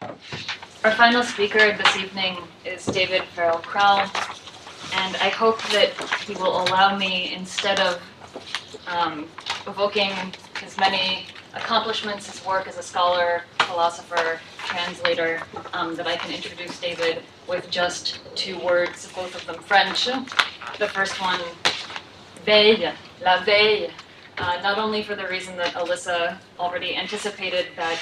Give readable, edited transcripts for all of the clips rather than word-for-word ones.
Our final speaker this evening is David Farrell Krell, and I hope that he will allow me, instead of evoking his many accomplishments, his work as a scholar, philosopher, translator, that I can introduce David with just 2 words, both of them French. The first one, veille, la veille, not only for the reason that Alyssa already anticipated that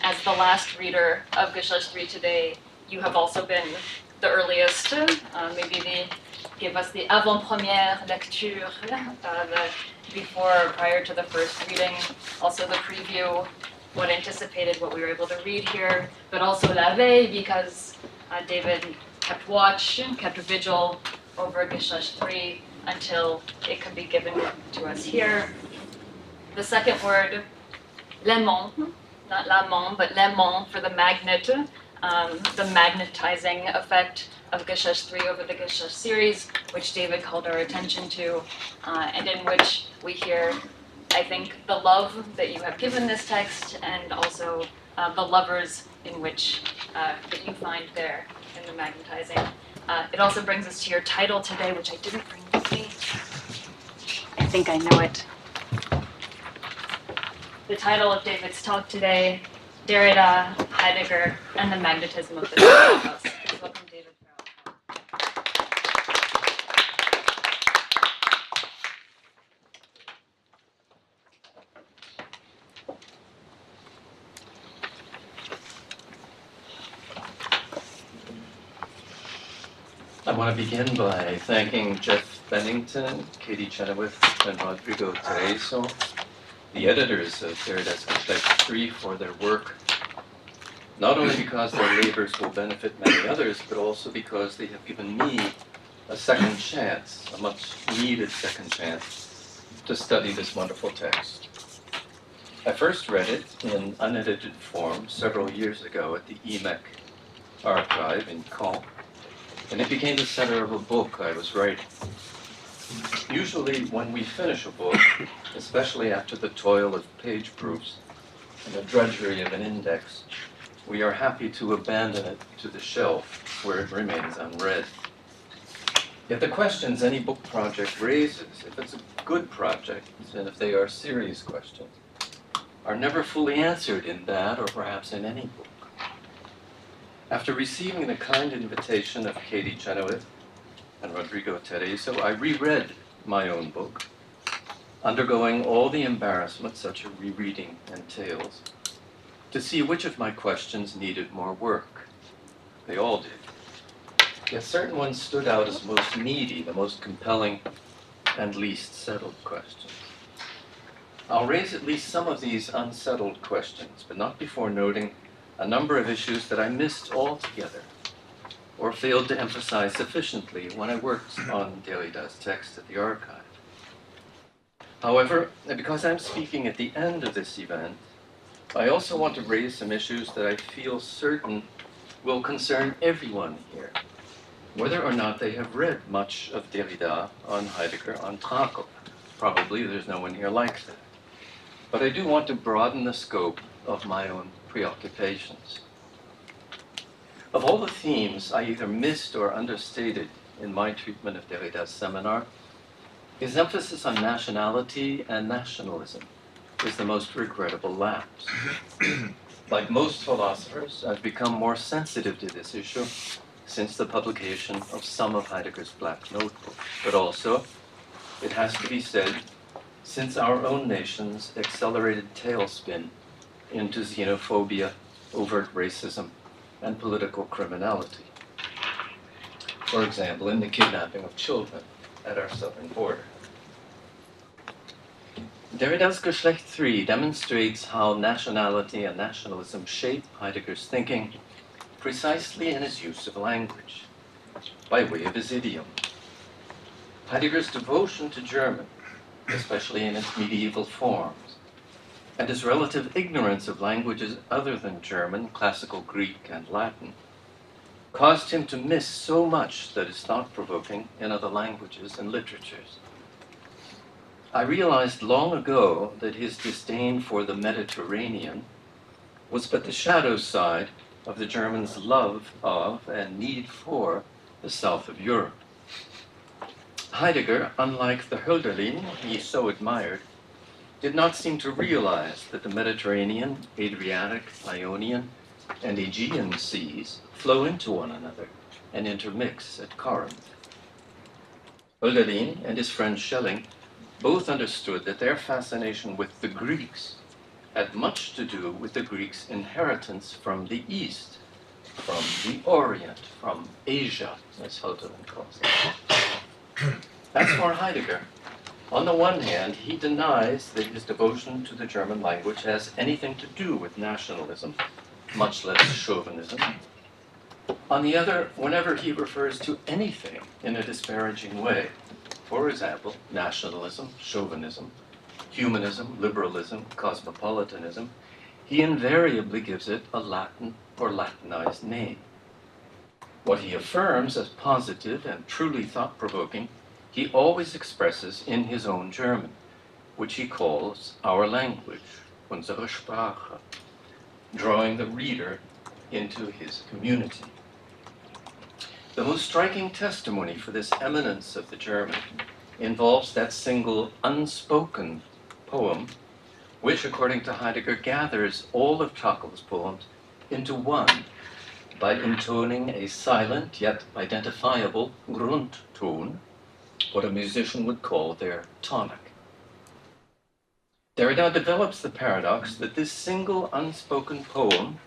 as the last reader of Geschlecht III today, you have also been the earliest, give us the avant-première lecture, prior to the first reading, also the preview, what anticipated what we were able to read here, but also la veille, because David kept watch, kept vigil over Geschlecht III until it could be given to us here. The second word, l'aimant, not l'amant, but l'aimant for the magnet, the magnetizing effect of Geschlecht III over the Geschlecht series, which David called our attention to, and in which we hear, I think, the love that you have given this text, and also the lovers in which that you find there in the magnetizing. It also brings us to your title today, which I didn't bring with me. I think I know it. The title of David's talk today, Derrida, Heidegger, and the Magnetism of the Cosmos. Please welcome David Farrell. I want to begin by thanking Jeff Bennington, Katie Chenoweth, and Rodrigo Tereso, the editors of Derrida's Geschlecht III, for their work, not only because their labors will benefit many others, but also because they have given me a second chance, a much needed second chance, to study this wonderful text. I first read it in unedited form several years ago at the EMEC archive in Caen, and it became the center of a book I was writing. Usually when we finish a book, especially after the toil of page proofs and the drudgery of an index, we are happy to abandon it to the shelf where it remains unread. Yet the questions any book project raises, if it's a good project, and if they are serious questions, are never fully answered in that, or perhaps in any book. After receiving the kind invitation of Katie Chenoweth and Rodrigo Tereso, I reread my own book, undergoing all the embarrassment such a rereading entails, to see which of my questions needed more work. They all did. Yet certain ones stood out as most meaty, the most compelling, and least settled questions. I'll raise at least some of these unsettled questions, but not before noting a number of issues that I missed altogether, or failed to emphasize sufficiently when I worked on Derrida's text at the archive. However, because I'm speaking at the end of this event, I also want to raise some issues that I feel certain will concern everyone here, whether or not they have read much of Derrida on Heidegger on Trakl. Probably there's no one here like that. But I do want to broaden the scope of my own preoccupations. Of all the themes I either missed or understated in my treatment of Derrida's seminar, his emphasis on nationality and nationalism is the most regrettable lapse. Like most philosophers, I've become more sensitive to this issue since the publication of some of Heidegger's Black Notebook, but also, it has to be said, since our own nation's accelerated tailspin into xenophobia, overt racism, and political criminality. For example, in the kidnapping of children at our southern border. Derrida's Geschlecht III demonstrates how nationality and nationalism shape Heidegger's thinking precisely in his use of language, by way of his idiom. Heidegger's devotion to German, especially in its medieval forms, and his relative ignorance of languages other than German, classical Greek, and Latin, caused him to miss so much that is thought-provoking in other languages and literatures. I realized long ago that his disdain for the Mediterranean was but the shadow side of the Germans' love of and need for the south of Europe. Heidegger, unlike the Hölderlin he so admired, did not seem to realize that the Mediterranean, Adriatic, Ionian, and Aegean seas flow into one another and intermix at Corinth. Hölderlin and his friend Schelling both understood that their fascination with the Greeks had much to do with the Greeks' inheritance from the East, from the Orient, from Asia, as Hölderlin calls it. As for Heidegger, on the one hand, he denies that his devotion to the German language has anything to do with nationalism, much less chauvinism. On the other, whenever he refers to anything in a disparaging way, for example, nationalism, chauvinism, humanism, liberalism, cosmopolitanism, he invariably gives it a Latin or Latinized name. What he affirms as positive and truly thought-provoking, he always expresses in his own German, which he calls our language, unsere Sprache, drawing the reader into his community. The most striking testimony for this eminence of the German involves that single unspoken poem, which, according to Heidegger, gathers all of Trakl's poems into one by intoning a silent yet identifiable Grundton, what a musician would call their tonic. Derrida develops the paradox that this single unspoken poem,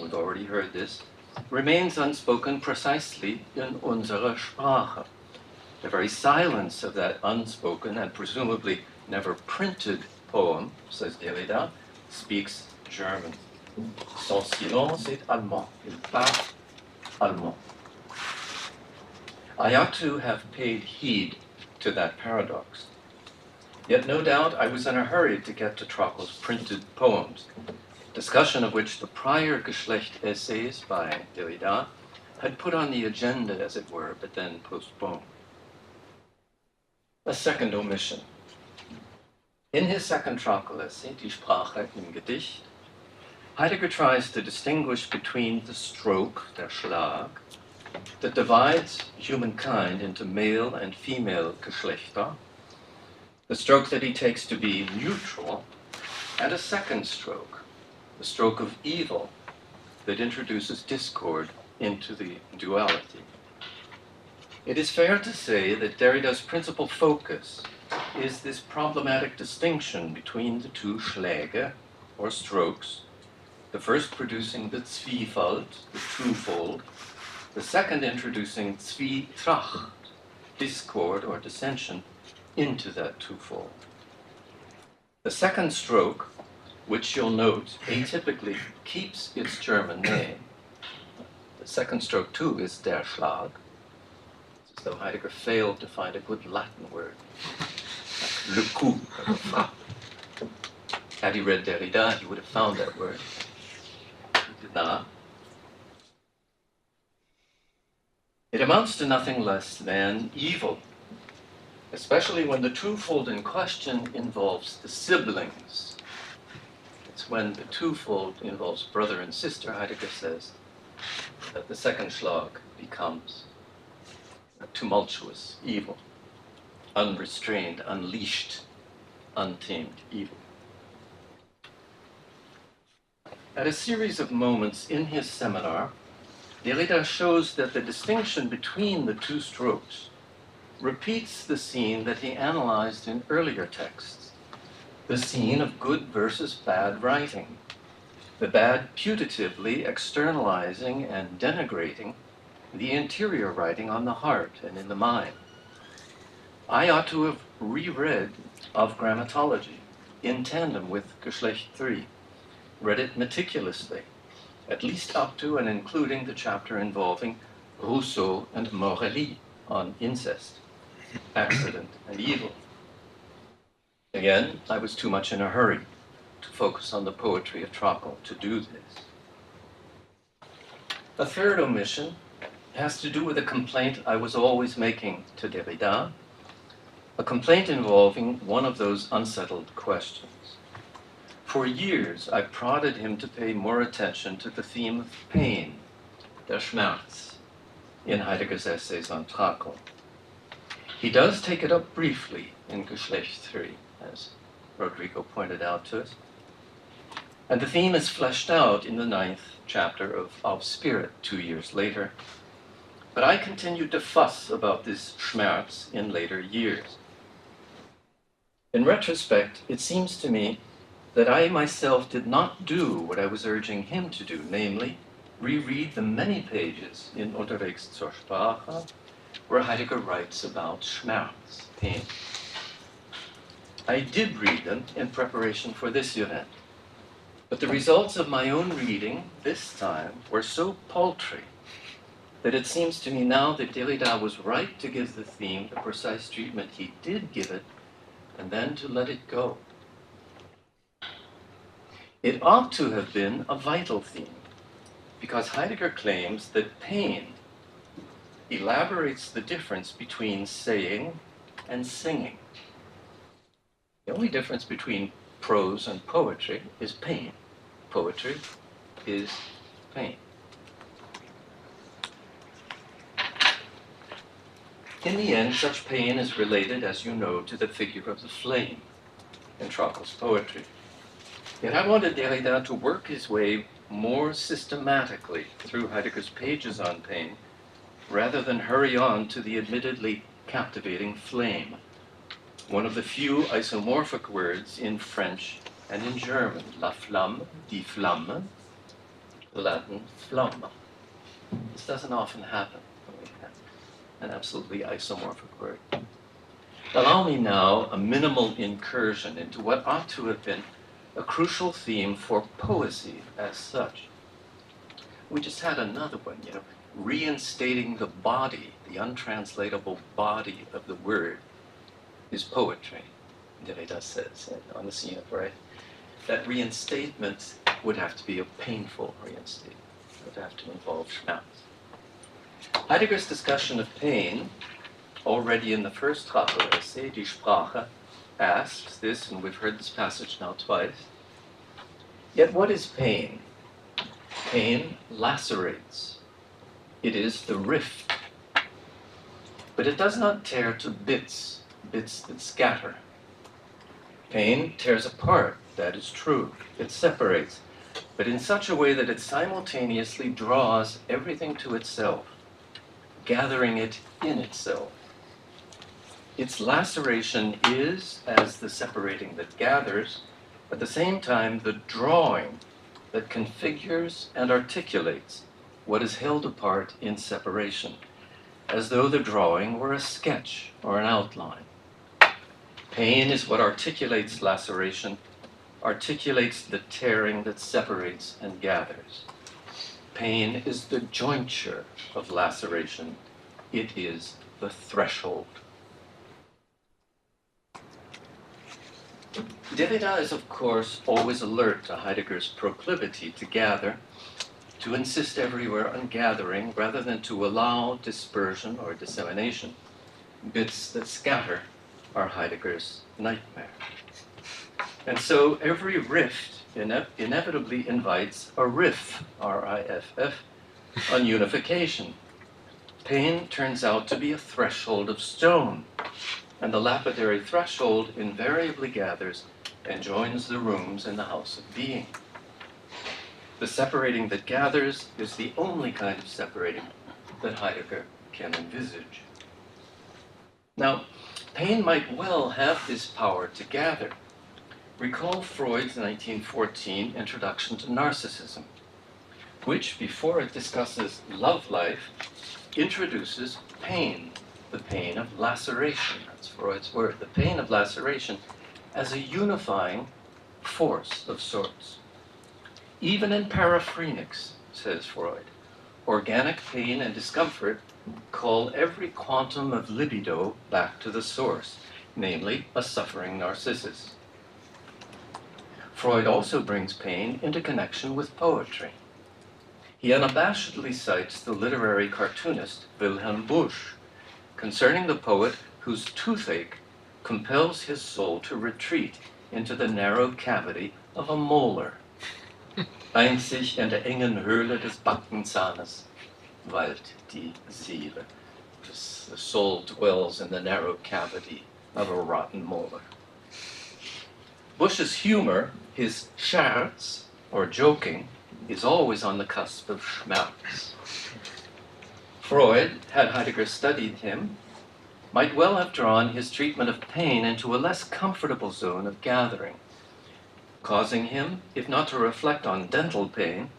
we've already heard this, remains unspoken precisely in unsere Sprache. The very silence of that unspoken and presumably never printed poem, says Derrida, speaks German. Son silence est allemand. Il parle allemand. I ought to have paid heed to that paradox. Yet no doubt I was in a hurry to get to Trakl's printed poems, discussion of which the prior Geschlecht essays by Derrida had put on the agenda, as it were, but then postponed. A second omission. In his second Trakl essay, Die Sprache im Gedicht, Heidegger tries to distinguish between the stroke, der Schlag, that divides humankind into male and female Geschlechter, the stroke that he takes to be neutral, and a second stroke, the stroke of evil, that introduces discord into the duality. It is fair to say that Derrida's principal focus is this problematic distinction between the two Schläge, or strokes, the first producing the Zwiefalt, the twofold, the second introducing Zwietracht, discord or dissension, into that twofold. The second stroke, which you'll note atypically keeps its German name, the second stroke too is der Schlag. It's as though Heidegger failed to find a good Latin word, like le coup, like a frappe. Had he read Derrida, he would have found that word. He did not. It amounts to nothing less than evil, especially when the twofold in question involves the siblings. It's when the twofold involves brother and sister, Heidegger says, that the second Schlag becomes a tumultuous evil, unrestrained, unleashed, untamed evil. At a series of moments in his seminar, Derrida shows that the distinction between the two strokes repeats the scene that he analyzed in earlier texts, the scene of good versus bad writing, the bad putatively externalizing and denigrating the interior writing on the heart and in the mind. I ought to have reread Of Grammatology in tandem with Geschlecht III, read it meticulously, at least up to and including the chapter involving Rousseau and Morelli on incest, accident, and evil. Again, I was too much in a hurry to focus on the poetry of Trakl to do this. A third omission has to do with a complaint I was always making to Derrida, a complaint involving one of those unsettled questions. For years, I prodded him to pay more attention to the theme of pain, der Schmerz, in Heidegger's essays on Trakl. He does take it up briefly in Geschlecht III, as Rodrigo pointed out to us. And the theme is fleshed out in the 9th chapter of Spirit 2 years later. But I continued to fuss about this Schmerz in later years. In retrospect, it seems to me that I myself did not do what I was urging him to do, namely, reread the many pages in Unterwegs zur Sprache, where Heidegger writes about Schmerz, pain. I did read them in preparation for this event, but the results of my own reading this time were so paltry that it seems to me now that Derrida was right to give the theme the precise treatment he did give it, and then to let it go. It ought to have been a vital theme, because Heidegger claims that pain elaborates the difference between saying and singing. The only difference between prose and poetry is pain. Poetry is pain. In the end, such pain is related, as you know, to the figure of the flame in Trakl's poetry. Yet I wanted Derrida to work his way more systematically through Heidegger's pages on pain, rather than hurry on to the admittedly captivating flame, one of the few isomorphic words in French and in German, la flamme, die Flamme, Latin flamme. This doesn't often happen when we have an absolutely isomorphic word. Allow me now a minimal incursion into what ought to have been a crucial theme for poesy as such. We just had another one, reinstating the body, the untranslatable body of the word is poetry, Derrida says on the scene of right. That reinstatement would have to be a painful reinstatement. It would have to involve Schmerz. Heidegger's discussion of pain, already in the first Trakl essay, Die Sprache, asks this, and we've heard this passage now twice. Yet what is pain? Pain lacerates. It is the rift. But it does not tear to bits, bits that scatter. Pain tears apart, that is true. It separates, but in such a way that it simultaneously draws everything to itself, gathering it in itself. Its laceration is, as the separating that gathers, at the same time the drawing that configures and articulates what is held apart in separation, as though the drawing were a sketch or an outline. Pain is what articulates laceration, articulates the tearing that separates and gathers. Pain is the jointure of laceration. It is the threshold. Derrida is, of course, always alert to Heidegger's proclivity to gather, to insist everywhere on gathering rather than to allow dispersion or dissemination. Bits that scatter are Heidegger's nightmare. And so every rift inevitably invites a riff, R-I-F-F, on unification. Pain turns out to be a threshold of stone, and the lapidary threshold invariably gathers and joins the rooms in the house of being. The separating that gathers is the only kind of separating that Heidegger can envisage. Now, pain might well have this power to gather. Recall Freud's 1914 Introduction to Narcissism, which, before it discusses love life, introduces pain, the pain of laceration. That's Freud's word, the pain of laceration as a unifying force of sorts. Even in paraphrenics, says Freud, organic pain and discomfort call every quantum of libido back to the source, namely a suffering narcissus. Freud also brings pain into connection with poetry. He unabashedly cites the literary cartoonist Wilhelm Busch concerning the poet whose toothache compels his soul to retreat into the narrow cavity of a molar. Einzig in der engen Höhle des Backenzahnes weilt die Seele. The soul dwells in the narrow cavity of a rotten molar. Bush's humor, his Scherz, or joking, is always on the cusp of Schmerz. Freud, had Heidegger studied him, might well have drawn his treatment of pain into a less comfortable zone of gathering, causing him, if not to reflect on dental pain,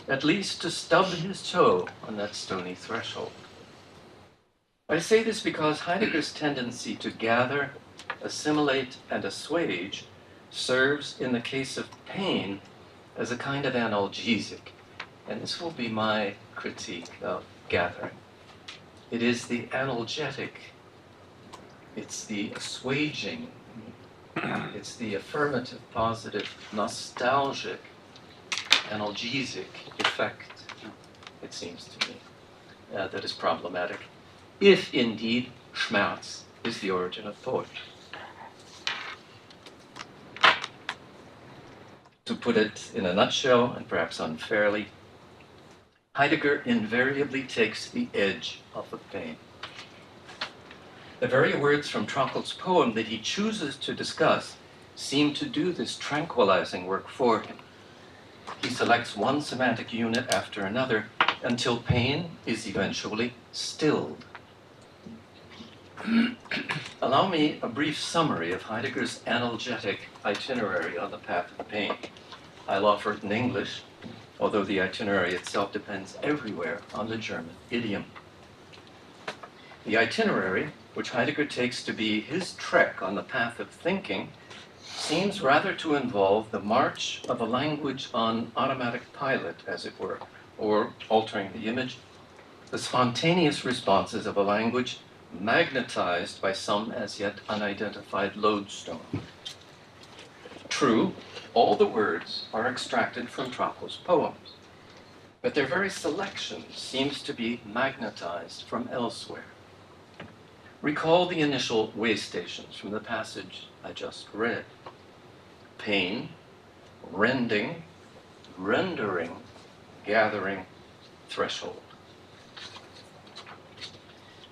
at least to stub his toe on that stony threshold. I say this because Heidegger's tendency to gather, assimilate, and assuage serves in the case of pain as a kind of analgesic, and this will be my critique of gathering. It is the analgetic, it's the assuaging, it's the affirmative, positive, nostalgic, analgesic effect, it seems to me, that is problematic, if indeed Schmerz is the origin of poetry. To put it in a nutshell, and perhaps unfairly, Heidegger invariably takes the edge off of pain. The very words from Trakl's poem that he chooses to discuss seem to do this tranquilizing work for him. He selects one semantic unit after another until pain is eventually stilled. Allow me a brief summary of Heidegger's analgetic itinerary on the path of pain. I'll offer it in English, although the itinerary itself depends everywhere on the German idiom. The itinerary, which Heidegger takes to be his trek on the path of thinking, seems rather to involve the march of a language on automatic pilot, as it were, or, altering the image, the spontaneous responses of a language magnetized by some as yet unidentified lodestone. True, all the words are extracted from Trakl's poems, but their very selection seems to be magnetized from elsewhere. Recall the initial way stations from the passage I just read. Pain, rending, rendering, gathering, threshold.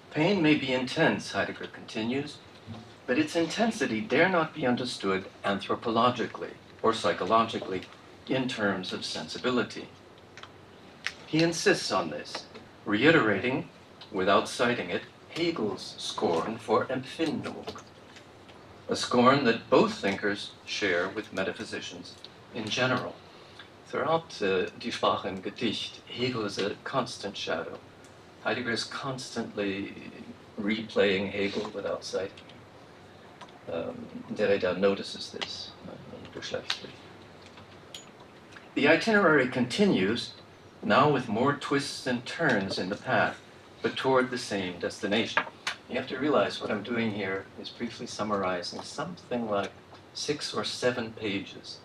Pain may be intense, Heidegger continues, but its intensity dare not be understood anthropologically or psychologically in terms of sensibility. He insists on this, reiterating, without citing it, Hegel's scorn for Empfindung, a scorn that both thinkers share with metaphysicians in general. Throughout Die Sprache im Gedicht, Hegel is a constant shadow. Heidegger is constantly replaying Hegel without citing him. Derrida notices this in Geschlecht III. The itinerary continues, now with more twists and turns in the path, but toward the same destination. You have to realize what I'm doing here is briefly summarizing something like 6 or 7 pages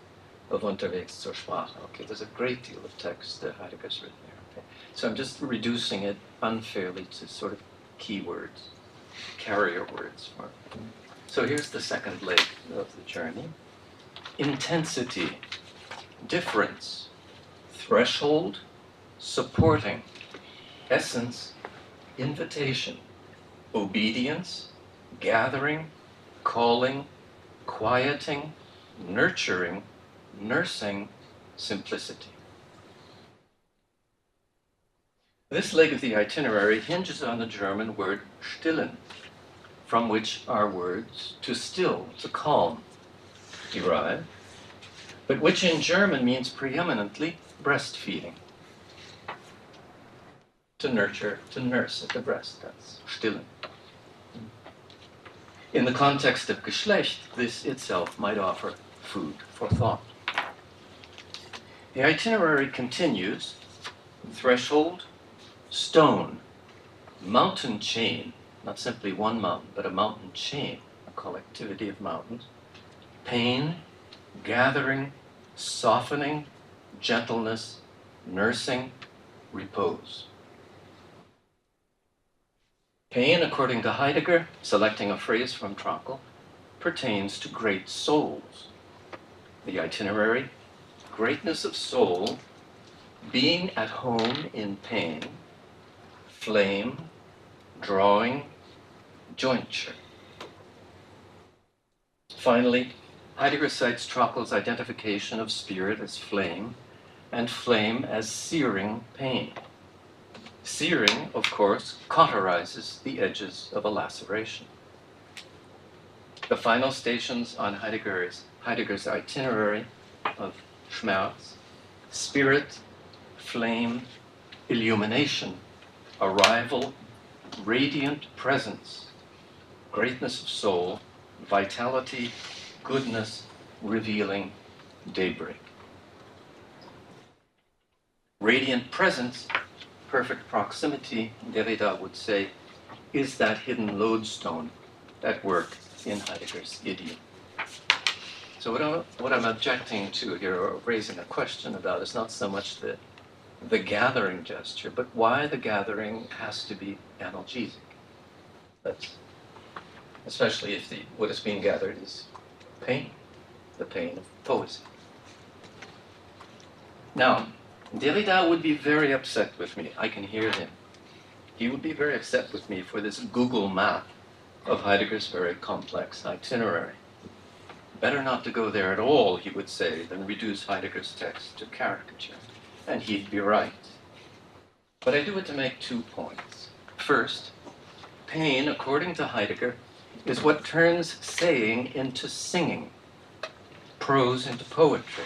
of Unterwegs zur Sprache. Okay, there's a great deal of text that Heidegger's written here. Okay? So I'm just reducing it unfairly to sort of keywords, carrier words. So here's the second leg of the journey. Intensity, difference, threshold, supporting, essence, invitation, obedience, gathering, calling, quieting, nurturing, nursing, simplicity. This leg of the itinerary hinges on the German word stillen, from which our words to still, to calm, derive, but which in German means preeminently breastfeeding. To nurture, to nurse at the breast, that's stillen. In the context of Geschlecht, this itself might offer food for thought. The itinerary continues, threshold, stone, mountain chain, not simply one mountain, but a mountain chain, a collectivity of mountains, pain, gathering, softening, gentleness, nursing, repose. Pain, according to Heidegger, selecting a phrase from Trakl, pertains to great souls, The itinerary, greatness of soul, being at home in pain, flame, drawing, jointure. Finally, Heidegger cites Trakl's identification of spirit as flame and flame as searing pain. Searing, of course, cauterizes the edges of a laceration. The final stations on Heidegger's itinerary of Schmerz: spirit, flame, illumination, arrival, radiant presence, greatness of soul, vitality, goodness, revealing, daybreak. Radiant presence, perfect proximity, Derrida would say, is that hidden lodestone at work in Heidegger's idiom. So what I'm objecting to here, or raising a question about, is not so much the gathering gesture, but why the gathering has to be analgesic. That's, especially if what is being gathered is pain, the pain of poesy. Now, Derrida would be very upset with me. I can hear him. He would be very upset with me for this Google map of Heidegger's very complex itinerary. Better not to go there at all, he would say, than reduce Heidegger's text to caricature. And he'd be right. But I do it to make 2 points. First, pain, according to Heidegger, is what turns saying into singing, prose into poetry.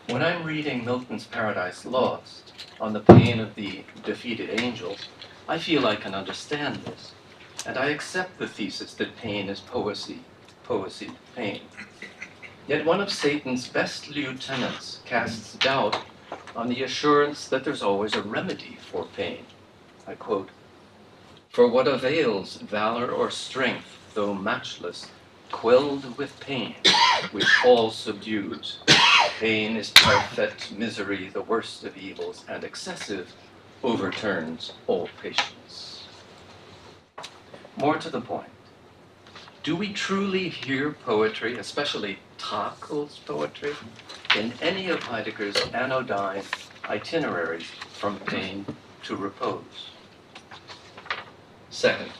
When I'm reading Milton's Paradise Lost on the pain of the defeated angels, I feel I can understand this, and I accept the thesis that pain is poesy, poesy pain. Yet one of Satan's best lieutenants casts doubt on the assurance that there's always a remedy for pain. I quote, "For what avails valor or strength, though matchless, quelled with pain, which all subdues? Pain is perfect misery, the worst of evils, and excessive overturns all patience." More to the point, do we truly hear poetry, especially Trakl's poetry, in any of Heidegger's anodyne itineraries from pain to repose? Second,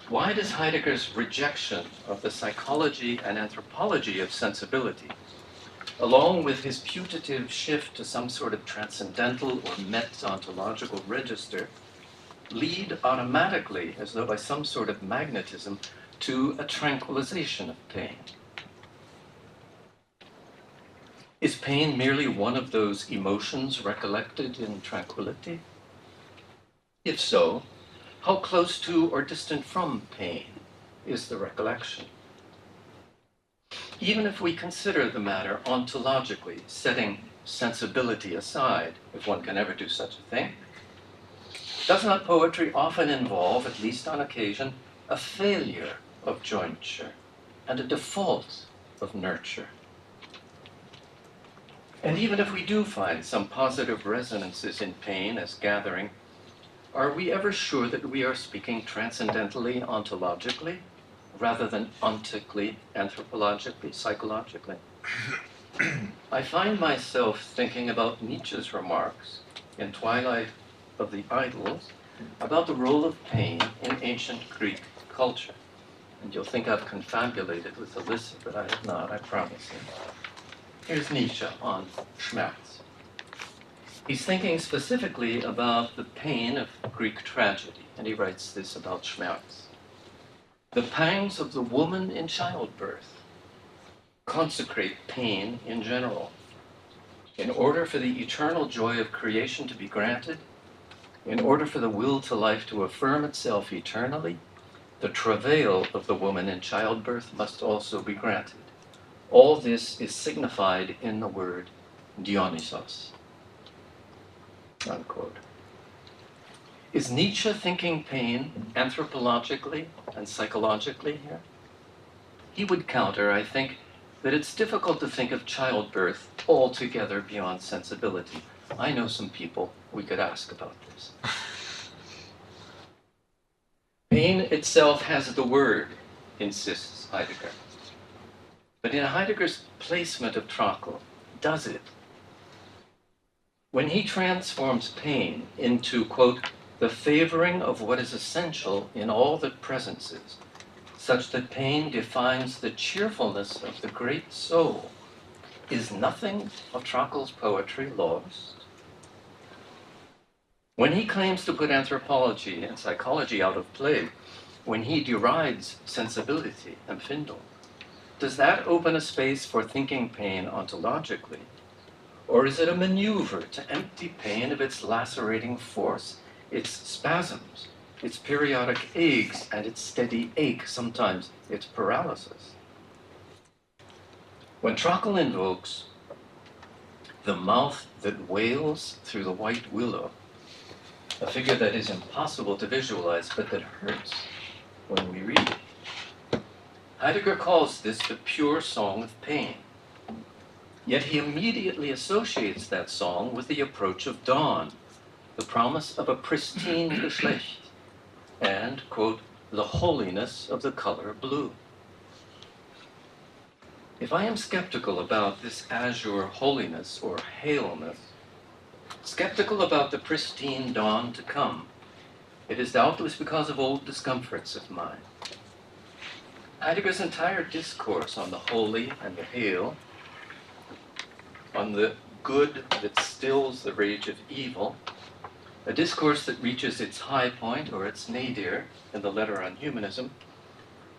why does Heidegger's rejection of the psychology and anthropology of sensibility, along with his putative shift to some sort of transcendental or met-ontological register, lead automatically, as though by some sort of magnetism, to a tranquilization of pain? Is pain merely one of those emotions recollected in tranquility? If so, how close to or distant from pain is the recollection? Even if we consider the matter ontologically, setting sensibility aside, if one can ever do such a thing, does not poetry often involve, at least on occasion, a failure of jointure and a default of nurture? And even if we do find some positive resonances in pain as gathering, are we ever sure that we are speaking transcendentally, ontologically, rather than ontically, anthropologically, psychologically? I find myself thinking about Nietzsche's remarks in Twilight of the Idols about the role of pain in ancient Greek culture. And you'll think I've confabulated with Alyssa, but I have not, I promise you. Here's Nietzsche on Schmerz. He's thinking specifically about the pain of Greek tragedy, and he writes this about Schmerz. The pangs of the woman in childbirth consecrate pain in general. In order for the eternal joy of creation to be granted, in order for the will to life to affirm itself eternally, the travail of the woman in childbirth must also be granted. All this is signified in the word Dionysos. Unquote. Is Nietzsche thinking pain anthropologically and psychologically here? He would counter, I think, that it's difficult to think of childbirth altogether beyond sensibility. I know some people we could ask about this. Pain itself has the word, insists Heidegger. But in Heidegger's placement of Trakl, does it? When he transforms pain into, quote, the favoring of what is essential in all that presence is, such that pain defines the cheerfulness of the great soul, is nothing of Trakl's poetry lost? When he claims to put anthropology and psychology out of play, when he derides sensibility, Empfindung, does that open a space for thinking pain ontologically? Or is it a maneuver to empty pain of its lacerating force, its spasms, its periodic aches, and its steady ache, sometimes its paralysis? When Trakl invokes the mouth that wails through the white willow, a figure that is impossible to visualize but that hurts when we read it, Heidegger calls this the pure song of pain. Yet he immediately associates that song with the approach of dawn, the promise of a pristine Geschlecht, and, quote, the holiness of the color blue. If I am skeptical about this azure holiness or haleness, skeptical about the pristine dawn to come, it is doubtless because of old discomforts of mine. Heidegger's entire discourse on the holy and the hale, on the good that stills the rage of evil, a discourse that reaches its high point or its nadir in the letter on humanism,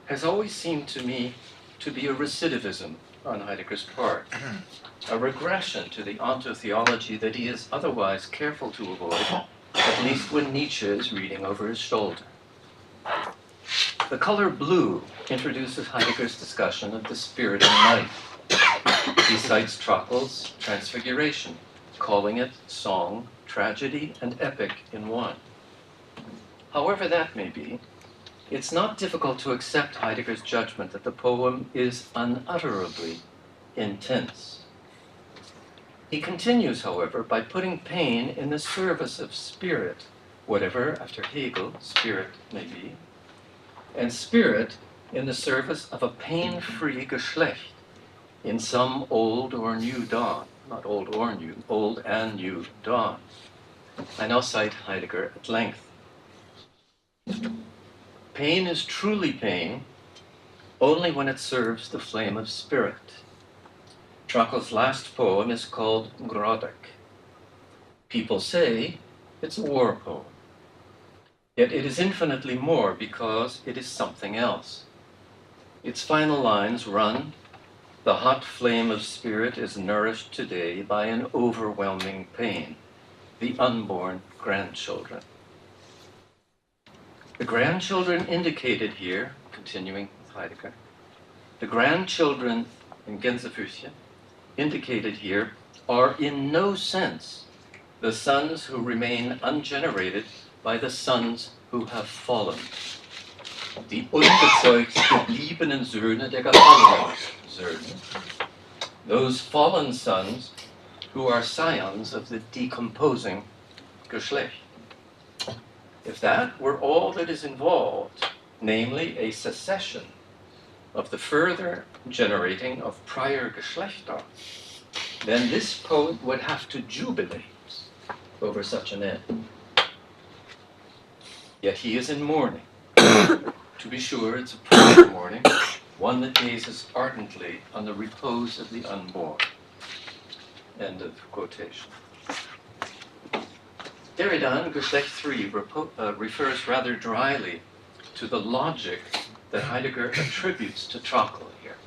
has always seemed to me to be a recidivism on Heidegger's part, a regression to the ontotheology that he is otherwise careful to avoid, at least when Nietzsche is reading over his shoulder. The color blue introduces Heidegger's discussion of the spirit of night. He cites Trakl's Transfiguration, calling it song, tragedy, and epic in one. However that may be, it's not difficult to accept Heidegger's judgment that the poem is unutterably intense. He continues, however, by putting pain in the service of spirit, whatever, after Hegel, spirit may be, and spirit in the service of a pain-free Geschlecht in some old or new dawn, not old or new, old and new dawn. I now cite Heidegger at length. Pain is truly pain only when it serves the flame of spirit. Trakl's last poem is called Grodek. People say it's a war poem. Yet it is infinitely more because it is something else. Its final lines run, "The hot flame of spirit is nourished today by an overwhelming pain, the unborn grandchildren." The grandchildren indicated here, continuing with Heidegger, the grandchildren in Gänsefüßchen indicated here are in no sense the sons who remain ungenerated by the sons who have fallen. Die unbezeugt gebliebenen Söhne der gefallenen Söhne. Those fallen sons who are scions of the decomposing Geschlecht. If that were all that is involved, namely a secession of the further generating of prior Geschlechter, then this poet would have to jubilate over such an end. Yet he is in mourning. To be sure, it's a proper mourning, one that gazes ardently on the repose of the unborn. End of quotation. Derrida in Geschlecht III refers rather dryly to the logic that Heidegger attributes to Trakl here.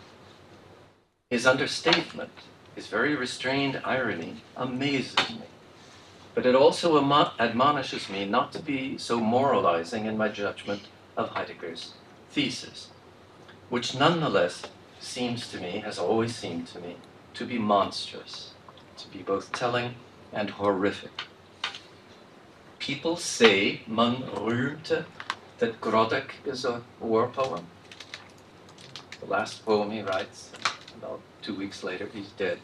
His understatement, his very restrained irony, amazes me. But it also admonishes me not to be so moralizing in my judgment of Heidegger's thesis, which nonetheless seems to me, has always seemed to me, to be monstrous, to be both telling and horrific. People say, man rühmte, that Grodek is a war poem. The last poem he writes, about 2 weeks later, he's dead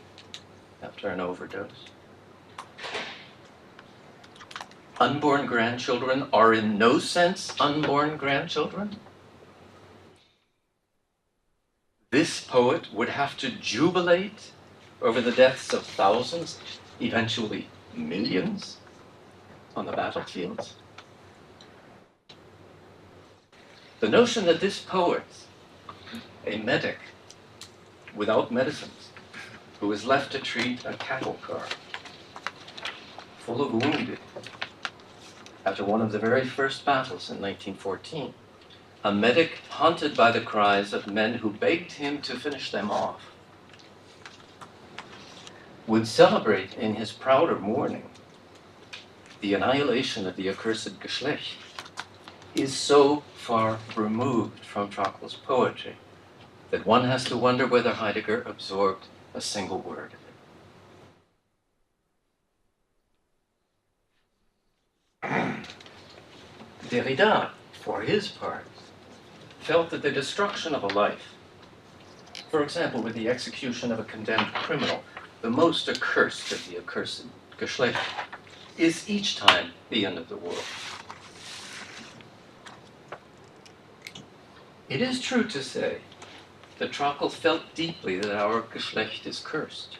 after an overdose. Unborn grandchildren are in no sense unborn grandchildren. this poet would have to jubilate over the deaths of thousands, eventually millions, on the battlefields? The notion that this poet, a medic without medicines, who is left to treat a cattle car full of wounded after one of the very first battles in 1914, a medic haunted by the cries of men who begged him to finish them off, would celebrate in his prouder mourning the annihilation of the accursed Geschlecht, is so far removed from Trakl's poetry that one has to wonder whether Heidegger absorbed a single word of it. Derrida, for his part, felt that the destruction of a life, for example, with the execution of a condemned criminal, the most accursed of the accursed Geschlecht, is each time the end of the world. It is true to say that Trakl felt deeply that our Geschlecht is cursed.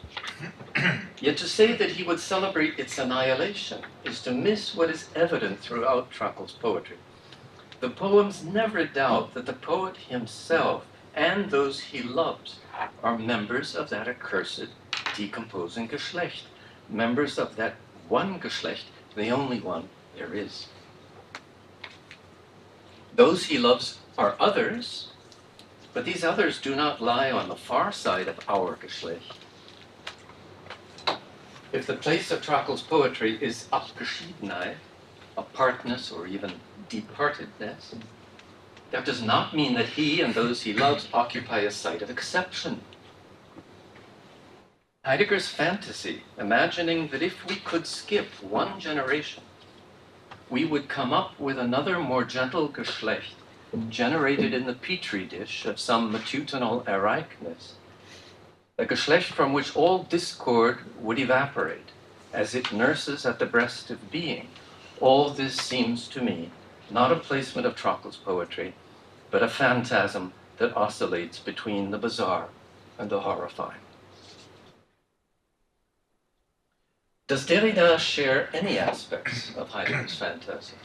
Yet to say that he would celebrate its annihilation is to miss what is evident throughout Trakl's poetry. The poems never doubt that the poet himself and those he loves are members of that accursed, decomposing Geschlecht, members of that one Geschlecht, the only one there is. Those he loves are others, but these others do not lie on the far side of our Geschlecht. If the place of Trakl's poetry is Abgeschiedenheit, apartness or even departedness, that does not mean that he and those he loves occupy a site of exception. Heidegger's fantasy, imagining that if we could skip one generation, we would come up with another more gentle Geschlecht, generated in the petri dish of some matutinal Ereignis, a Geschlecht from which all discord would evaporate as it nurses at the breast of being. All this seems to me not a placement of Trakl's poetry, but a phantasm that oscillates between the bizarre and the horrifying. Does Derrida share any aspects of Heidegger's phantasm?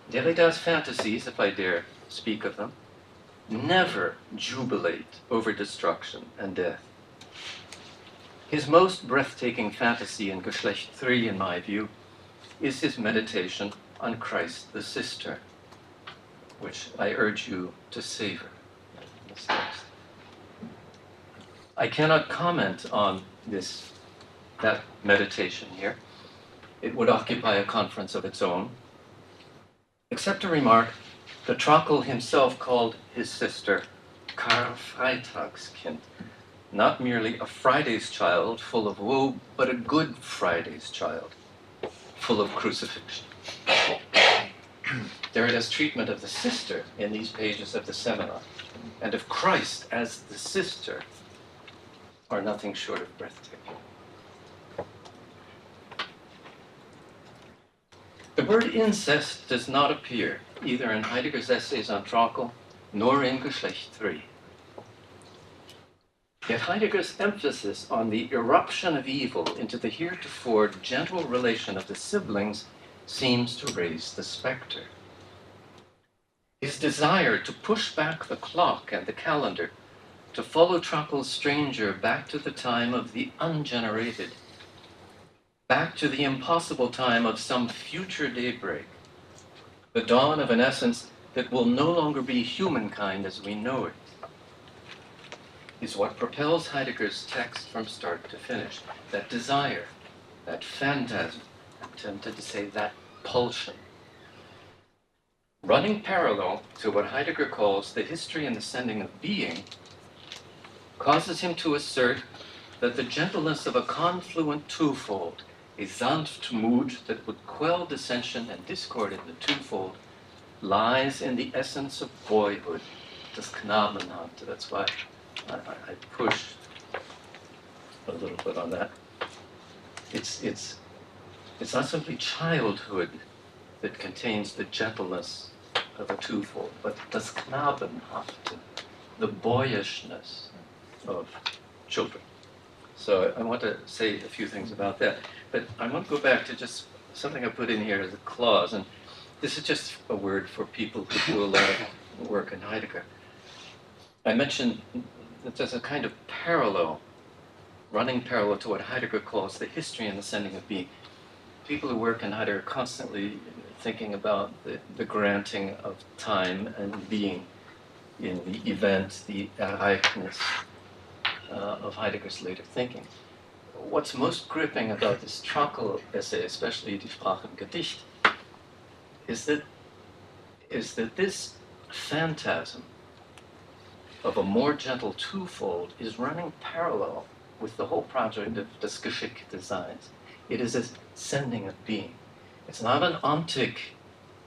Derrida's fantasies, if I dare speak of them, never jubilate over destruction and death. His most breathtaking fantasy in Geschlecht III, in my view, is his meditation on Christ the sister, which I urge you to savor in this text. I cannot comment on that meditation here. It would occupy a conference of its own, except to remark that Trakl himself called his sister Karfreitagskind, not merely a Friday's child full of woe, but a Good Friday's child full of crucifixion. Derrida's treatment of the sister in these pages of the seminar, and of Christ as the sister, are nothing short of breathtaking. The word incest does not appear either in Heidegger's essays on Trakl nor in Geschlecht III. Yet Heidegger's emphasis on the eruption of evil into the heretofore gentle relation of the siblings seems to raise the specter. His desire to push back the clock and the calendar, to follow Trakl's stranger back to the time of the ungenerated, back to the impossible time of some future daybreak, the dawn of an essence that will no longer be humankind as we know it, is what propels Heidegger's text from start to finish. That desire, that phantasm, I'm tempted to say that pulsion, running parallel to what Heidegger calls the history and the sending of being, causes him to assert that the gentleness of a confluent twofold, a Sanftmut that would quell dissension and discord in the twofold, lies in the essence of boyhood, das Knabenland. That's why I pushed a little bit on that. It's not simply childhood that contains the gentleness of a twofold, but das Knabenhafte, the boyishness of children. So I want to say a few things about that. But I want to go back to just something I put in here as a clause, and this is just a word for people who do a lot of work in Heidegger. I mentioned that there's a kind of parallel, running parallel to what Heidegger calls the history and the sending of being. People who work in Heidegger are constantly thinking about the granting of time and being in the event, the Ereignis of Heidegger's later thinking. What's most gripping about this Trakl essay, especially Die Sprache im Gedicht, is that this phantasm of a more gentle twofold is running parallel with the whole project of das Geschlecht des Seins. It is a sending of being. It's not an ontic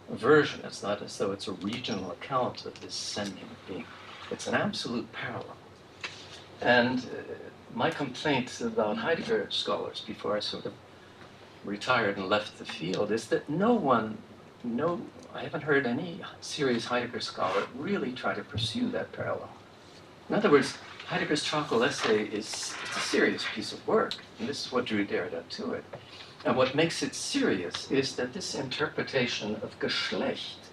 version. It's not as though it's a regional account of this sending of being. It's an absolute parallel. And my complaint about Heidegger scholars before I sort of retired and left the field is that I haven't heard any serious Heidegger scholar really try to pursue that parallel. In other words, Heidegger's Trakl essay is a serious piece of work, and this is what drew Derrida to it. And what makes it serious is that this interpretation of Geschlecht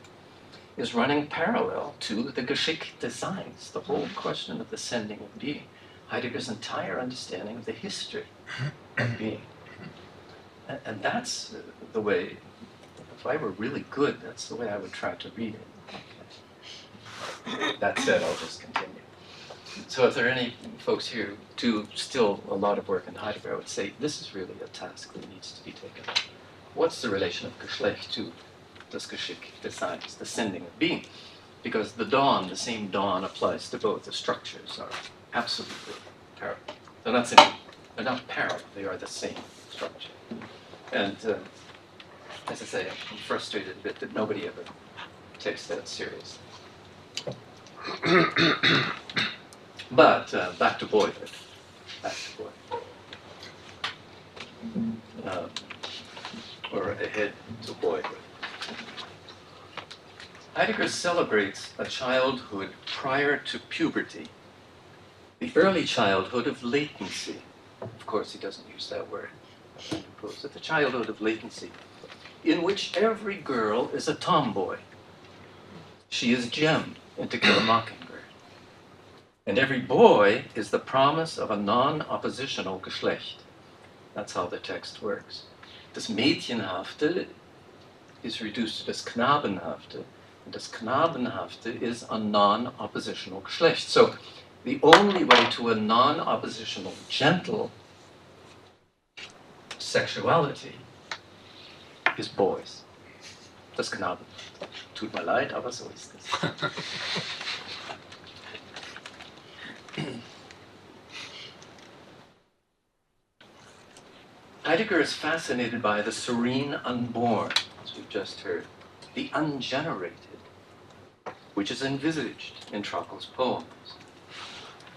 is running parallel to the Geschlecht des Seins, the whole question of the sending of being, Heidegger's entire understanding of the history of being. And that's the way, if I were really good, that's the way I would try to read it. Okay. That said, I'll just continue. So if there are any folks here who do still a lot of work in Heidegger, I would say this is really a task that needs to be taken up. What's the relation of Geschlecht to das Geschlecht des Seins, the sending of being? Because the same dawn applies to both. The structures are absolutely parallel. They're not parallel, they are the same structure. And as I say, I'm frustrated a bit that nobody ever takes that seriously. But back to boyhood. Or ahead to boyhood. Heidegger celebrates a childhood prior to puberty, the early childhood of latency. Of course, he doesn't use that word. But the childhood of latency, in which every girl is a tomboy. She is gemmed into Kill a Mockingbird. And every boy is the promise of a non-oppositional Geschlecht. That's how the text works. Das Mädchenhafte is reduced to das Knabenhafte, and das Knabenhafte is a non-oppositional Geschlecht. So the only way to a non-oppositional, gentle sexuality is boys. Das Knabenhafte. Tut mir leid, aber so ist es. Heidegger is fascinated by the serene unborn, as we've just heard, the ungenerated, which is envisaged in Trakl's poems.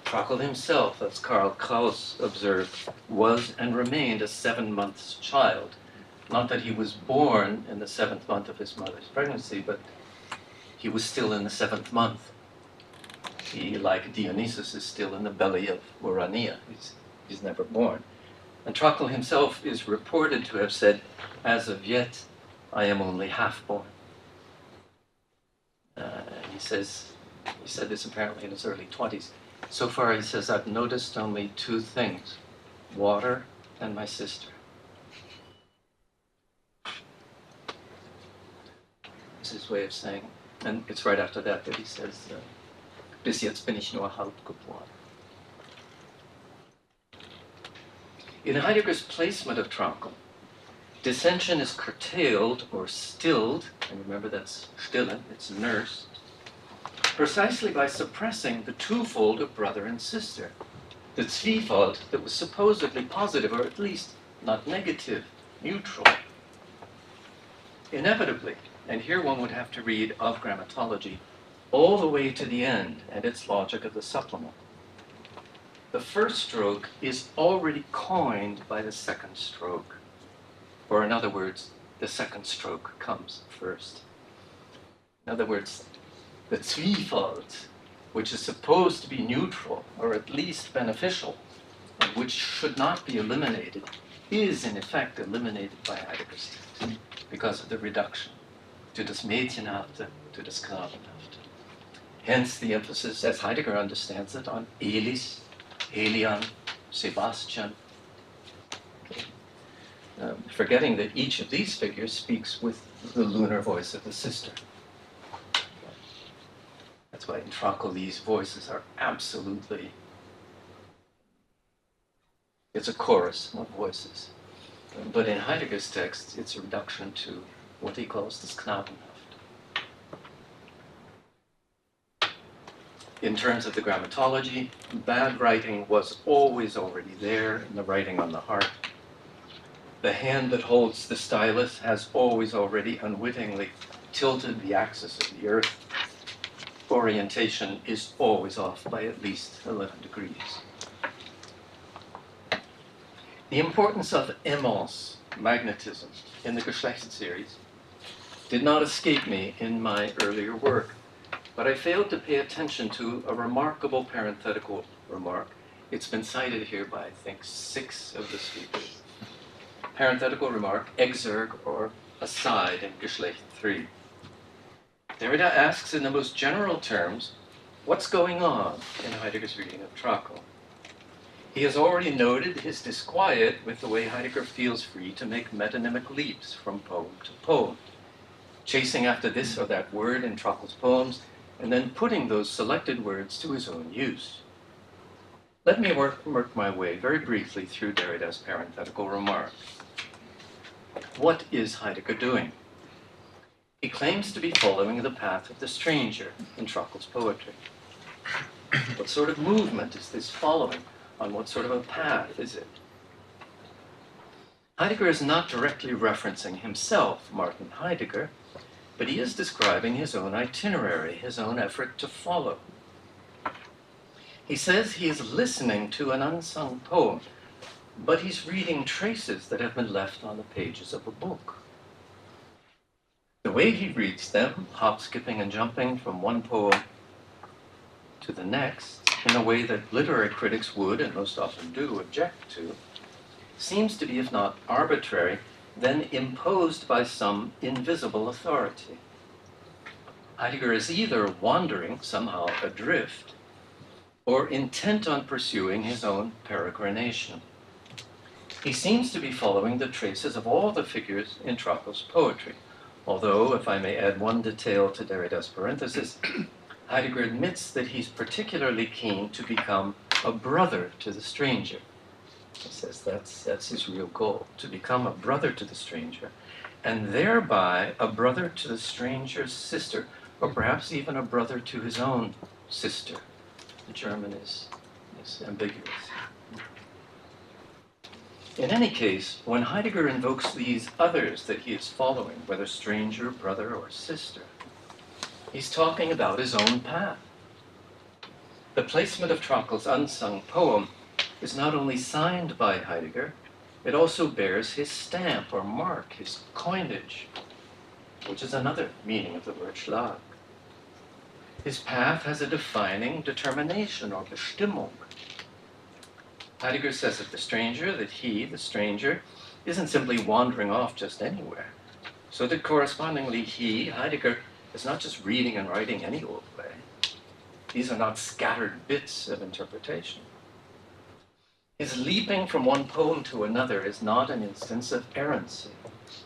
Trakl himself, as Karl Kraus observed, was and remained a 7-month child. Not that he was born in the 7th month of his mother's pregnancy, but he was still in the 7th month. He, like Dionysus, is still in the belly of Urania. He's never born. And Trakl himself is reported to have said, "As of yet, I am only half-born." He said this apparently in his early 20s. So far, he says, I've noticed only 2 things, water and my sister. It's his way of saying, and it's right after that he says, bis jetzt bin ich nur halb geboren. In Heidegger's placement of Trakl, dissension is curtailed or stilled, and remember that's stillen, it's nursed, precisely by suppressing the twofold of brother and sister, the Zwiefalt that was supposedly positive, or at least not negative, neutral. Inevitably, and here one would have to read Of Grammatology all the way to the end and its logic of the supplement. The first stroke is already coined by the second stroke. Or in other words, the second stroke comes first. In other words, the Zwiefalt which is supposed to be neutral or at least beneficial, and which should not be eliminated, is in effect eliminated by Heidegger's text because of the reduction to das Mädchenhafte, to das Knabenhafte. Hence the emphasis, as Heidegger understands it, on Elis, Elian, Sebastian, forgetting that each of these figures speaks with the lunar voice of the sister. That's why in Trakl these voices are absolutely, it's a chorus of voices. But in Heidegger's text, it's a reduction to what he calls das Knabenhaft. In terms of the grammatology, bad writing was always already there in the writing on the heart. The hand that holds the stylus has always already unwittingly tilted the axis of the earth. Orientation is always off by at least 11 degrees. The importance of aimance, magnetism, in the Geschlecht series did not escape me in my earlier work, but I failed to pay attention to a remarkable parenthetical remark. It's been cited here by, I think, 6 of the speakers. Parenthetical remark, exerg, or aside in Geschlecht III. Derrida asks in the most general terms, what's going on in Heidegger's reading of Trakl? He has already noted his disquiet with the way Heidegger feels free to make metonymic leaps from poem to poem, chasing after this or that word in Trakl's poems, and then putting those selected words to his own use. Let me work my way very briefly through Derrida's parenthetical remark. What is Heidegger doing? He claims to be following the path of the stranger in Trakl's poetry. What sort of movement is this following? On what sort of a path is it? Heidegger is not directly referencing himself, Martin Heidegger, but he is describing his own itinerary, his own effort to follow. He says he is listening to an unsung poem, but he's reading traces that have been left on the pages of a book. The way he reads them, hop, skipping, and jumping from one poem to the next, in a way that literary critics would, and most often do, object to, seems to be, if not arbitrary, then imposed by some invisible authority. Heidegger is either wandering, somehow adrift, or intent on pursuing his own peregrination. He seems to be following the traces of all the figures in Trakl's poetry, although, if I may add one detail to Derrida's parenthesis, Heidegger admits that he's particularly keen to become a brother to the stranger. He says that's his real goal, to become a brother to the stranger, and thereby a brother to the stranger's sister, or perhaps even a brother to his own sister. The German is ambiguous. In any case, when Heidegger invokes these others that he is following, whether stranger, brother, or sister, he's talking about his own path. The placement of Trakl's unsung poem is not only signed by Heidegger, it also bears his stamp or mark, his coinage, which is another meaning of the word Schlag. His path has a defining determination or Bestimmung. Heidegger says of the stranger that he, the stranger, isn't simply wandering off just anywhere, so that correspondingly he, Heidegger, is not just reading and writing any old way. These are not scattered bits of interpretation. His leaping from one poem to another is not an instance of errancy,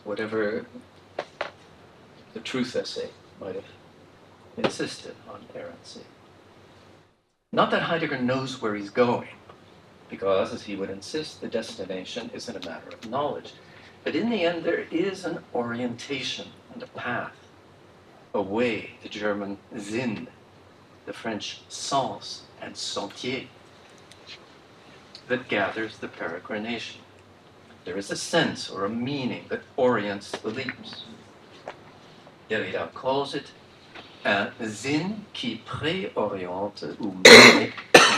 whatever the truth essay might have insisted on errancy. Not that Heidegger knows where he's going, because, as he would insist, the destination isn't a matter of knowledge. But in the end, there is an orientation and a path, a way, the German Sinn, the French sens and sentier, that gathers the peregrination. There is a sense or a meaning that orients the leaps. Derrida calls it un Sinn qui préoriente ou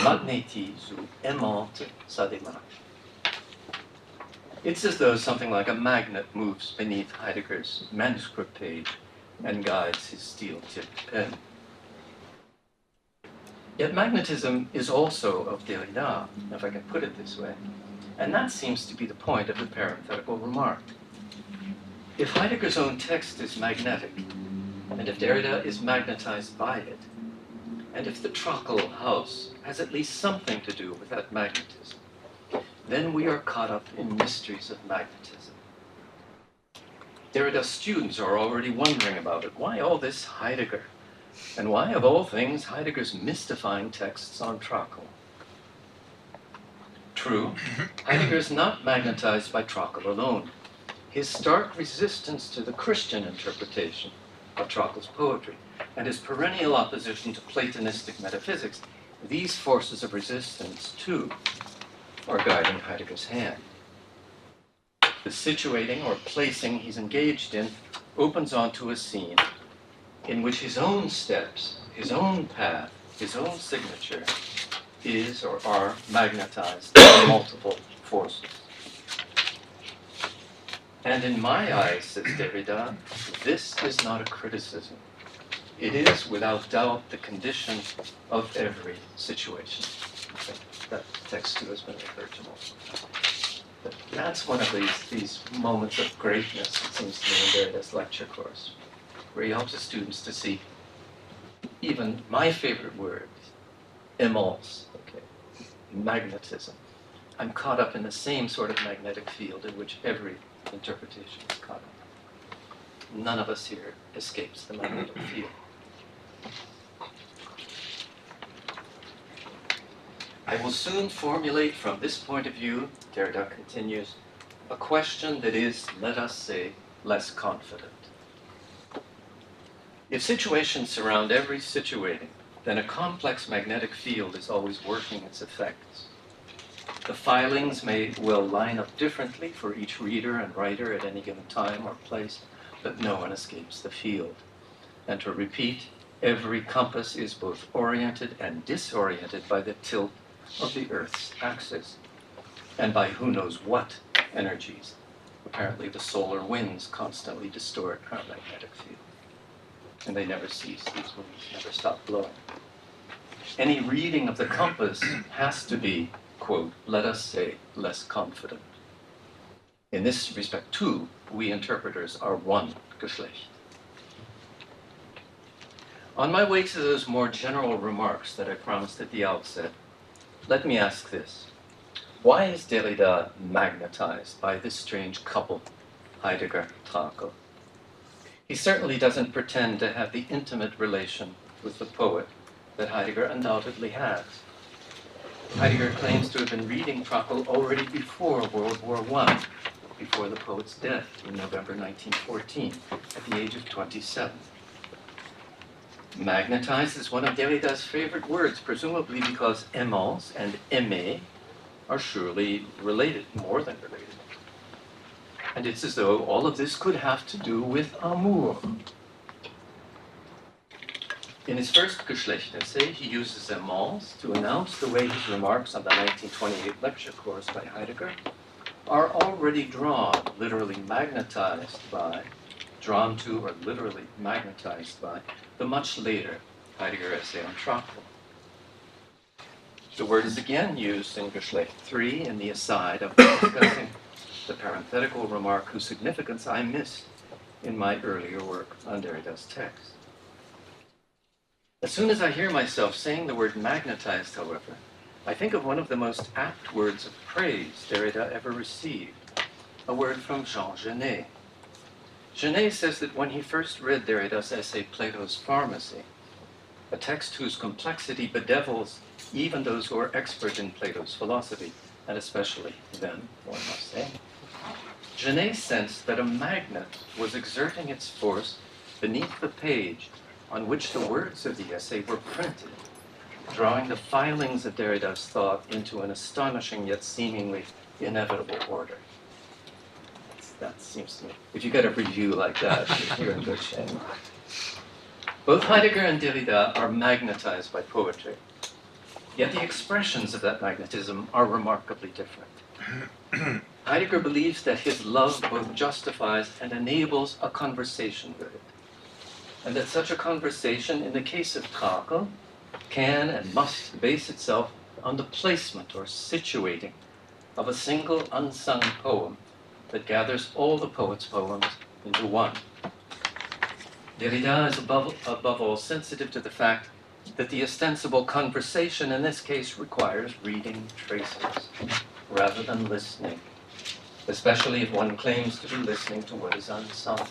magnetise ou aimante sa démarche. It's as though something like a magnet moves beneath Heidegger's manuscript page and guides his steel-tipped pen. Yet magnetism is also of Derrida, if I can put it this way, and that seems to be the point of the parenthetical remark. If Heidegger's own text is magnetic, and if Derrida is magnetized by it, and if the Trakl house has at least something to do with that magnetism, then we are caught up in mysteries of magnetism. Derrida's students are already wondering about it. Why all this Heidegger? And why, of all things, Heidegger's mystifying texts on Trakl? True, Heidegger is not magnetized by Trakl alone. His stark resistance to the Christian interpretation of Trakl's poetry and his perennial opposition to Platonistic metaphysics, these forces of resistance, too, are guiding Heidegger's hand. The situating or placing he's engaged in opens onto a scene in which his own steps, his own path, his own signature is or are magnetized by multiple forces. And in my eyes, says Derrida, this is not a criticism. It is, without doubt, the condition of every situation. That text too has been referred to multiple times. But that's one of these moments of greatness, it seems to me, in Derrida's lecture course, where he helps his students to see even my favorite word, émence, okay, magnetism. I'm caught up in the same sort of magnetic field in which every interpretation is caught up. None of us here escapes the magnetic field. I will soon formulate from this point of view, Derrida continues, a question that is, let us say, less confident. If situations surround every situating, then a complex magnetic field is always working its effects. The filings may well line up differently for each reader and writer at any given time or place, but no one escapes the field. And to repeat, every compass is both oriented and disoriented by the tilt of the Earth's axis, and by who knows what energies. Apparently the solar winds constantly distort our magnetic field. And they never cease, these winds never stop blowing. Any reading of the compass has to be, quote, let us say, less confident. In this respect, too, we interpreters are one Geschlecht. On my way to those more general remarks that I promised at the outset, let me ask this. Why is Derrida magnetized by this strange couple, Heidegger-Trakl? He certainly doesn't pretend to have the intimate relation with the poet that Heidegger undoubtedly has. Heidegger claims to have been reading Trakl already before World War I, before the poet's death in November 1914, at the age of 27. Magnetized is one of Derrida's favorite words, presumably because émence and aimer are surely related, more than related. And it's as though all of this could have to do with amour. In his first Geschlecht essay, he uses émence to announce the way his remarks on the 1928 lecture course by Heidegger are already drawn, literally magnetized by, drawn to or literally magnetized by, the much later Heidegger essay on Trakl. The word is again used in Geschlecht III in the aside of discussing the parenthetical remark whose significance I missed in my earlier work on Derrida's text. As soon as I hear myself saying the word magnetized, however, I think of one of the most apt words of praise Derrida ever received, a word from Jean Genet. Genet says that when he first read Derrida's essay Plato's Pharmacy, a text whose complexity bedevils even those who are expert in Plato's philosophy, and especially them, one must say, Genet sensed that a magnet was exerting its force beneath the page on which the words of the essay were printed, drawing the filings of Derrida's thought into an astonishing yet seemingly inevitable order. That seems to me, if you get a review like that, you're in good shape. Both Heidegger and Derrida are magnetized by poetry, yet the expressions of that magnetism are remarkably different. Heidegger believes that his love both justifies and enables a conversation with it, and that such a conversation, in the case of Trakl, can and must base itself on the placement or situating of a single unsung poem that gathers all the poet's poems into one. Derrida is above all sensitive to the fact that the ostensible conversation in this case requires reading traces rather than listening, especially if one claims to be listening to what is unsung.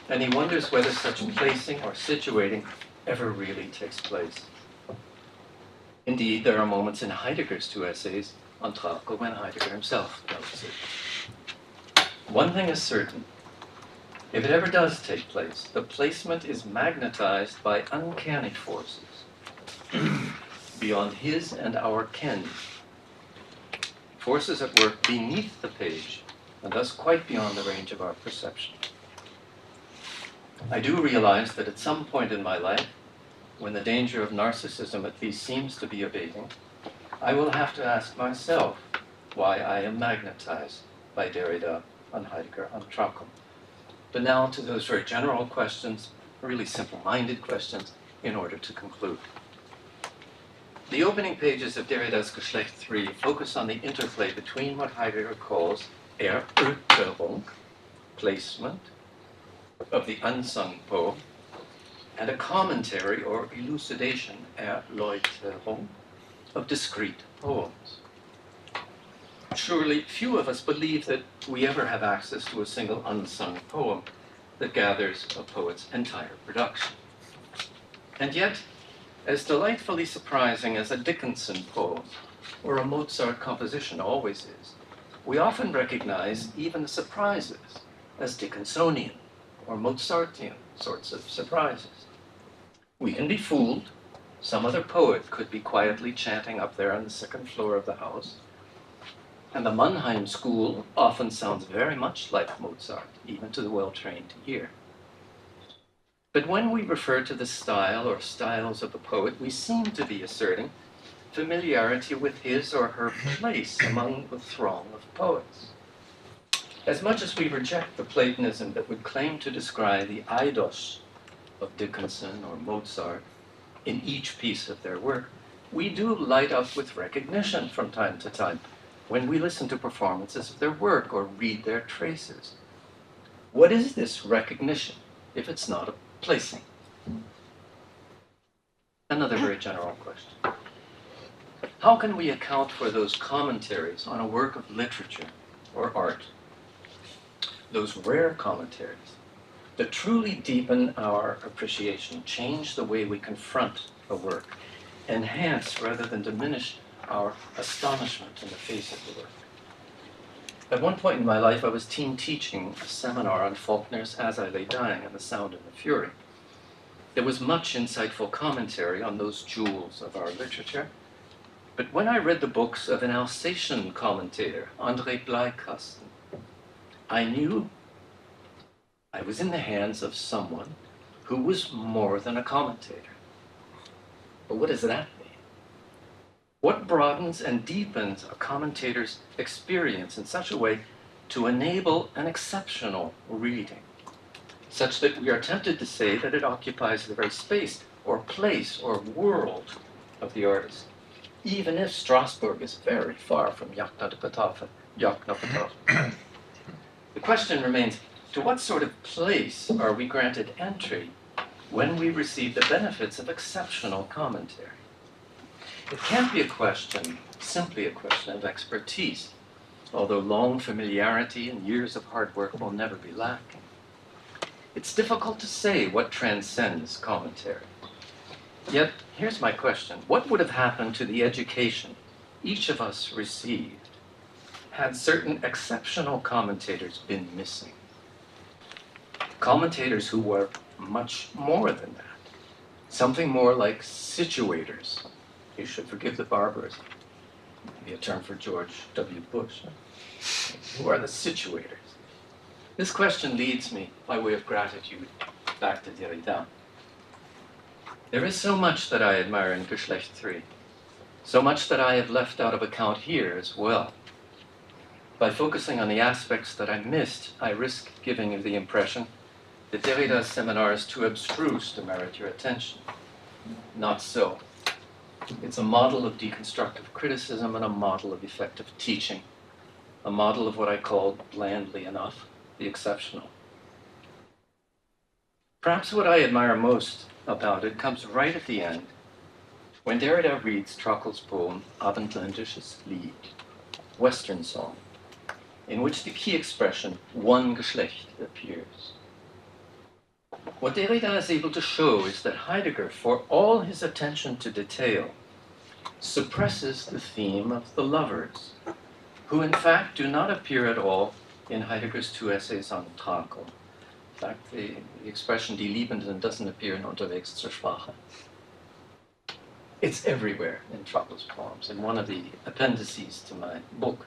And he wonders whether such placing or situating ever really takes place. Indeed, there are moments in Heidegger's two essays on Trakl when Heidegger himself notes it. One thing is certain. If it ever does take place, the placement is magnetized by uncanny forces beyond his and our ken. Forces at work beneath the page, and thus quite beyond the range of our perception. I do realize that at some point in my life, when the danger of narcissism at least seems to be abating, I will have to ask myself why I am magnetized by Derrida, on Heidegger, on Trakl. But now to those very general questions, really simple-minded questions, in order to conclude. The opening pages of Derrida's Geschlecht III focus on the interplay between what Heidegger calls Erörterung, placement, of the unsung poem, and a commentary or elucidation, Erläuterung, of discrete poems. Surely few of us believe that we ever have access to a single unsung poem that gathers a poet's entire production. And yet, as delightfully surprising as a Dickinson poem or a Mozart composition always is, we often recognize even the surprises as Dickinsonian or Mozartian sorts of surprises. We can be fooled. Some other poet could be quietly chanting up there on the second floor of the house. And the Mannheim school often sounds very much like Mozart, even to the well-trained ear. But when we refer to the style or styles of the poet, we seem to be asserting familiarity with his or her place among the throng of poets. As much as we reject the Platonism that would claim to describe the eidos of Dickinson or Mozart in each piece of their work, we do light up with recognition from time to time when we listen to performances of their work or read their traces. What is this recognition if it's not a placing? Another very general question. How can we account for those commentaries on a work of literature or art? Those rare commentaries that truly deepen our appreciation, change the way we confront a work, enhance rather than diminish our astonishment in the face of the work. At one point in my life, I was teaching a seminar on Faulkner's As I Lay Dying and the Sound and the Fury. There was much insightful commentary on those jewels of our literature, but when I read the books of an Alsatian commentator, André Bleikasten, I knew I was in the hands of someone who was more than a commentator. But what does that mean? What broadens and deepens a commentator's experience in such a way to enable an exceptional reading, such that we are tempted to say that it occupies the very space or place or world of the artist, even if Strasbourg is very far from Jacques. The question remains, to what sort of place are we granted entry when we receive the benefits of exceptional commentary? It can't be simply a question of expertise, although long familiarity and years of hard work will never be lacking. It's difficult to say what transcends commentary. Yet, here's my question. What would have happened to the education each of us received had certain exceptional commentators been missing? Commentators who were much more than that. Something more like situators. You should forgive the barbarism. Maybe a term for George W. Bush. Who are the situators? This question leads me, by way of gratitude, back to Derrida. There is so much that I admire in Geschlecht III, so much that I have left out of account here as well. By focusing on the aspects that I missed, I risk giving you the impression that Derrida's seminar is too abstruse to merit your attention. Not so. It's a model of deconstructive criticism and a model of effective teaching, a model of what I call, blandly enough, the exceptional. Perhaps what I admire most about it comes right at the end, when Derrida reads Trakl's poem Abendländisches Lied, Western Song, in which the key expression, one Geschlecht, appears. What Derrida is able to show is that Heidegger, for all his attention to detail, suppresses the theme of the lovers, who in fact do not appear at all in Heidegger's two essays on Trakl. In fact, the expression die Liebenden doesn't appear in Unterwegs zur Sprache. It's everywhere in Trakl's poems. In one of the appendices to my book,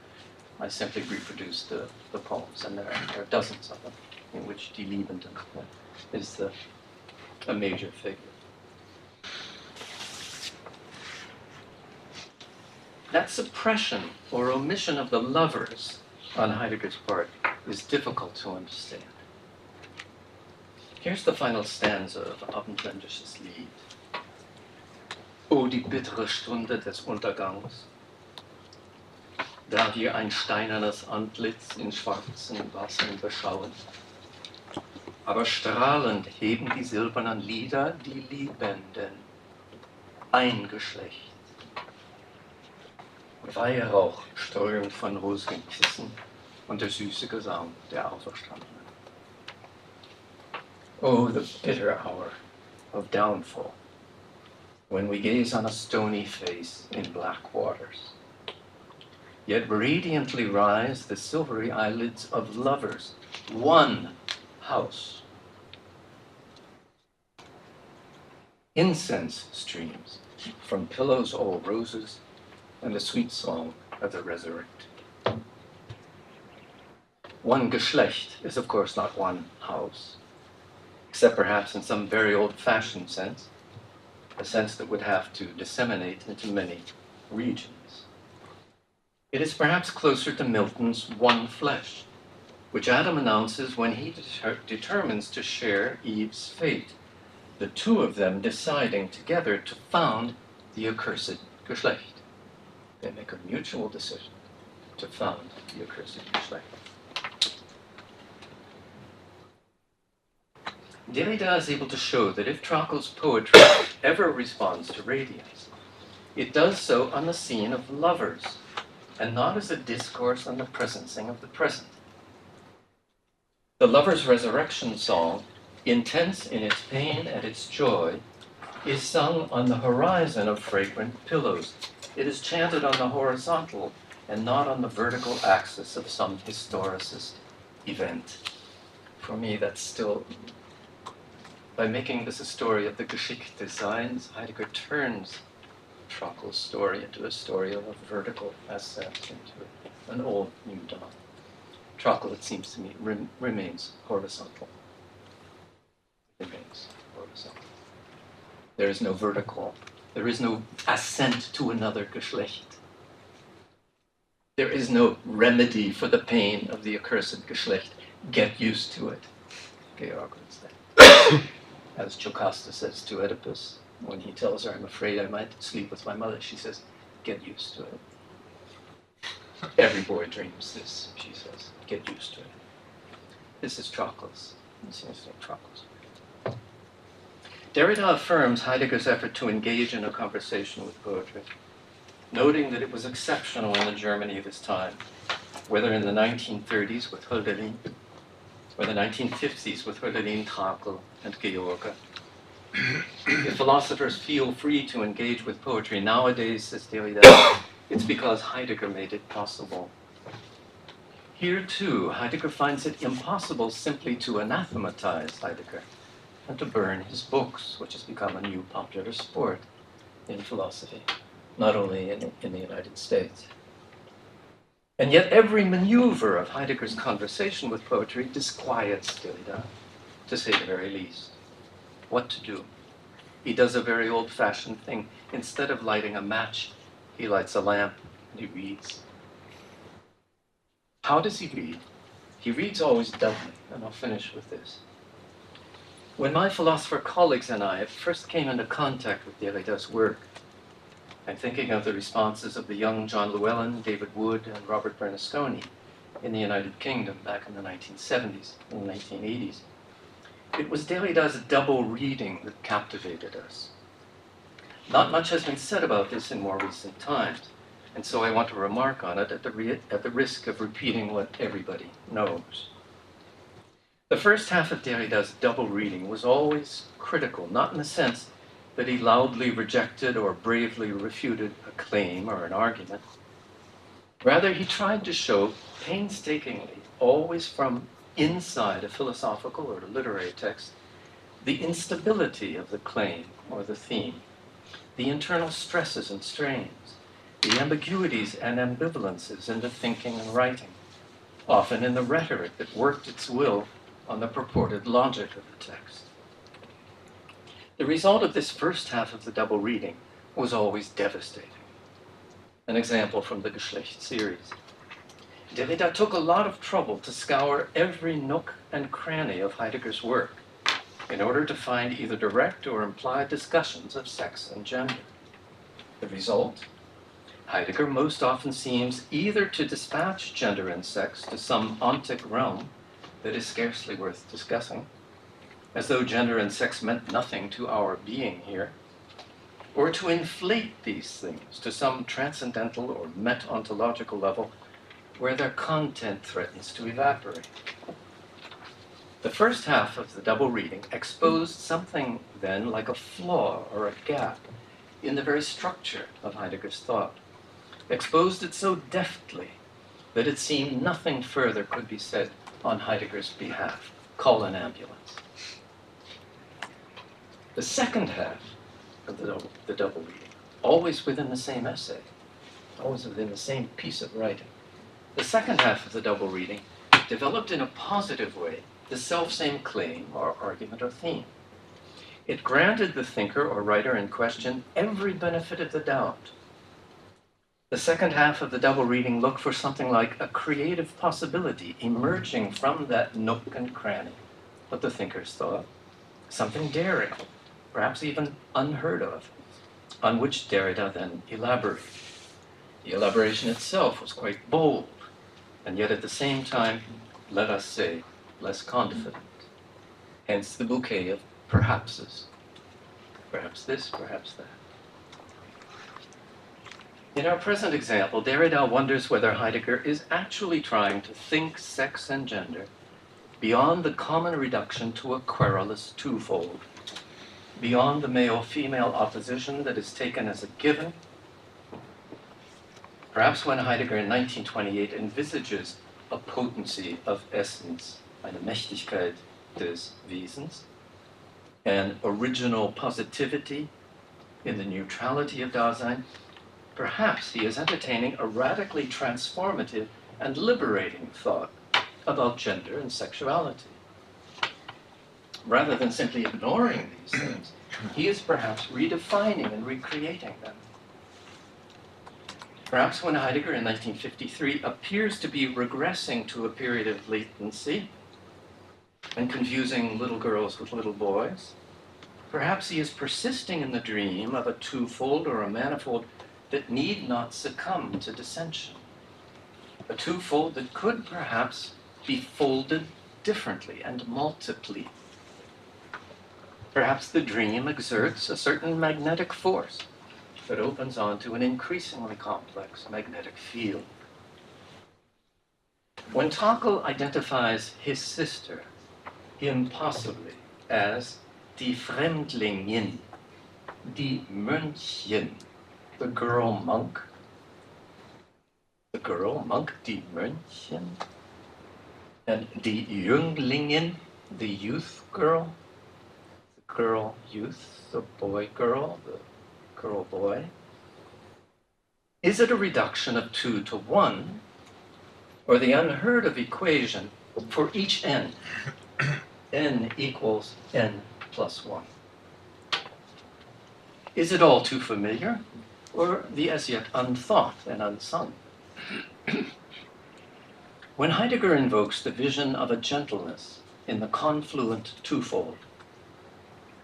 I simply reproduced the poems, and there are dozens of them in which die Liebenden is a major figure. That suppression or omission of the lovers on Heidegger's part is difficult to understand. Here's the final stanza of Abendländisches Lied. O die bittere Stunde des Untergangs, da wir ein steinernes Antlitz in schwarzen Wassern beschauen. Aber strahlend heben die silbernen Lieder die Liebenden, ein Geschlecht. Weihrauch strömt von rosigen Kissen und der süße Gesang der Auferstandenen. Oh, the bitter hour of downfall, when we gaze on a stony face in black waters. Yet radiantly rise the silvery eyelids of lovers, one house. Incense streams from pillows all roses, and the sweet song of the resurrected. One Geschlecht is of course not one house, except perhaps in some very old-fashioned sense, a sense that would have to disseminate into many regions. It is perhaps closer to Milton's one flesh, which Adam announces when he determines to share Eve's fate, the two of them deciding together to found the accursed Geschlecht. They make a mutual decision to found the accursed Geschlecht. Derrida is able to show that if Trakl's poetry ever responds to radiance, it does so on the scene of lovers, and not as a discourse on the presencing of the present. The lover's resurrection song, intense in its pain and its joy, is sung on the horizon of fragrant pillows. It is chanted on the horizontal and not on the vertical axis of some historicist event. For me, that's still, by making this a story of the Geschlecht designs, Heidegger turns Trakl's story into a story of a vertical ascent into an old new dawn. Trakl, it seems to me, remains horizontal. Remains horizontal. There is no vertical. There is no ascent to another Geschlecht. There is no remedy for the pain of the accursed Geschlecht. Get used to it, Georg would say. As Jocasta says to Oedipus, when he tells her, I'm afraid I might sleep with my mother, she says, get used to it. Every boy dreams this, she says, get used to it. This is Trakl's. This is Trakl's. Derrida affirms Heidegger's effort to engage in a conversation with poetry, noting that it was exceptional in the Germany of his time, whether in the 1930s with Hölderlin, or the 1950s with Hölderlin, Trakl, and Georg. If philosophers feel free to engage with poetry nowadays, says Derrida, it's because Heidegger made it possible. Here, too, Heidegger finds it impossible simply to anathematize Heidegger and to burn his books, which has become a new popular sport in philosophy, not only in the United States. And yet every maneuver of Heidegger's conversation with poetry disquiets Derrida, to say the very least. What to do? He does a very old-fashioned thing. Instead of lighting a match, he lights a lamp and he reads. How does he read? He reads always doubly, and I'll finish with this. When my philosopher colleagues and I first came into contact with Derrida's work, I'm thinking of the responses of the young John Llewellyn, David Wood, and Robert Bernasconi in the United Kingdom back in the 1970s and 1980s. It was Derrida's double reading that captivated us. Not much has been said about this in more recent times, and so I want to remark on it at the risk of repeating what everybody knows. The first half of Derrida's double reading was always critical, not in the sense that he loudly rejected or bravely refuted a claim or an argument. Rather, he tried to show painstakingly, always from inside a philosophical or literary text, the instability of the claim or the theme, the internal stresses and strains, the ambiguities and ambivalences in the thinking and writing, often in the rhetoric that worked its will on the purported logic of the text. The result of this first half of the double reading was always devastating. An example from the Geschlecht series. Derrida took a lot of trouble to scour every nook and cranny of Heidegger's work in order to find either direct or implied discussions of sex and gender. The result? Heidegger most often seems either to dispatch gender and sex to some ontic realm that is scarcely worth discussing, as though gender and sex meant nothing to our being here, or to inflate these things to some transcendental or meta-ontological level where their content threatens to evaporate. The first half of the double reading exposed something then like a flaw or a gap in the very structure of Heidegger's thought, exposed it so deftly that it seemed nothing further could be said on Heidegger's behalf. Call an ambulance. The second half of the double reading, always within the same essay, always within the same piece of writing, the second half of the double reading developed in a positive way the selfsame claim or argument or theme. It granted the thinker or writer in question every benefit of the doubt. The second half of the double reading looked for something like a creative possibility emerging from that nook and cranny of the thinker's thought, something daring, perhaps even unheard of, on which Derrida then elaborated. The elaboration itself was quite bold, and yet at the same time, let us say, less confident. Hence the bouquet of perhapses. Perhaps this, perhaps that. In our present example, Derrida wonders whether Heidegger is actually trying to think sex and gender beyond the common reduction to a querulous twofold, beyond the male-female opposition that is taken as a given. Perhaps when Heidegger in 1928 envisages a potency of essence, eine Mächtigkeit des Wesens, an original positivity in the neutrality of Dasein, perhaps he is entertaining a radically transformative and liberating thought about gender and sexuality. Rather than simply ignoring these things, he is perhaps redefining and recreating them. Perhaps when Heidegger in 1953 appears to be regressing to a period of latency and confusing little girls with little boys, perhaps he is persisting in the dream of a twofold or a manifold that need not succumb to dissension. A twofold that could perhaps be folded differently and multiply. Perhaps the dream exerts a certain magnetic force that opens onto an increasingly complex magnetic field. When Trakl identifies his sister, impossibly, as die Fremdlingin, die Mönchchen, the girl monk, die Mönchchen, and die Jünglingin, the youth girl, the girl youth, the boy girl, the girl boy. Is it a reduction of 2 to 1, or the unheard of equation for each n, n equals n plus 1? Is it all too familiar, or the as yet unthought and unsung? When Heidegger invokes the vision of a gentleness in the confluent twofold,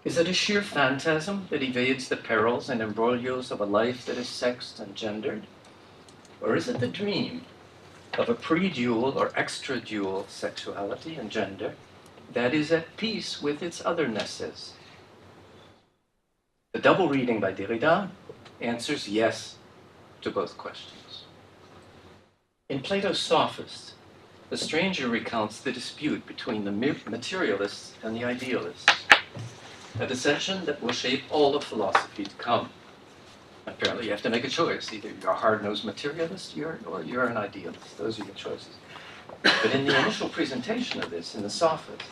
Is it a sheer phantasm that evades the perils and embroglios of a life that is sexed and gendered? Or is it the dream of a pre-dual or extra-dual sexuality and gender that is at peace with its othernesses? The double reading by Derrida answers yes to both questions. In Plato's Sophists, the stranger recounts the dispute between the materialists and the idealists, a dissension that will shape all of philosophy to come. Apparently you have to make a choice. Either you're a hard-nosed materialist or you're an idealist. Those are your choices. But in the initial presentation of this, in the Sophists,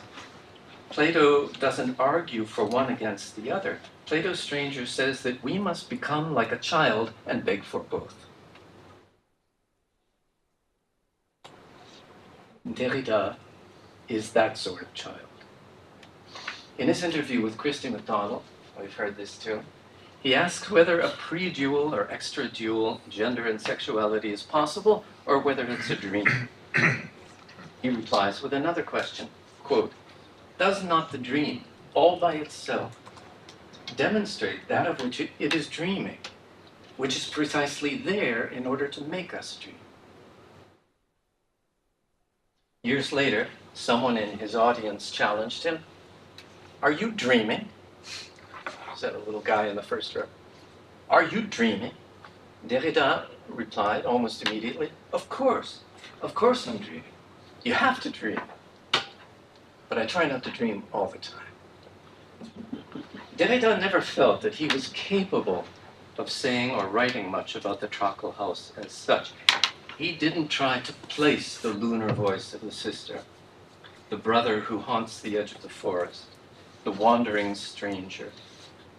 Plato doesn't argue for one against the other. Plato's stranger says that we must become like a child and beg for both. Derrida is that sort of child. In his interview with Christy MacDonald, we've heard this too, he asks whether a pre-dual or extra-dual gender and sexuality is possible or whether it's a dream. He replies with another question, quote, "Does not the dream, all by itself, demonstrate that of which it is dreaming, which is precisely there in order to make us dream?" Years later, someone in his audience challenged him, "Are you dreaming?" Said a little guy in the first row. "Are you dreaming?" Derrida replied almost immediately, Of course I'm dreaming. You have to dream. But I try not to dream all the time." Derrida never felt that he was capable of saying or writing much about the Trakl house as such. He didn't try to place the lunar voice of the sister, the brother who haunts the edge of the forest, the wandering stranger,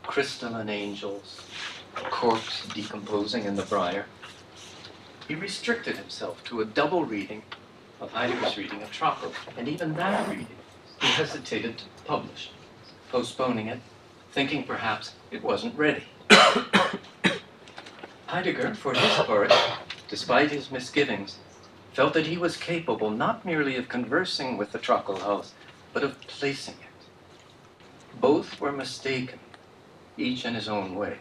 crystalline angels, a corpse decomposing in the briar. He restricted himself to a double reading of Heidegger's reading of Trakl, and even that reading he hesitated to publish, postponing it, thinking perhaps it wasn't ready. Heidegger, for his part, despite his misgivings, felt that he was capable not merely of conversing with the Trakl house, but of placing it. Both were mistaken, each in his own way.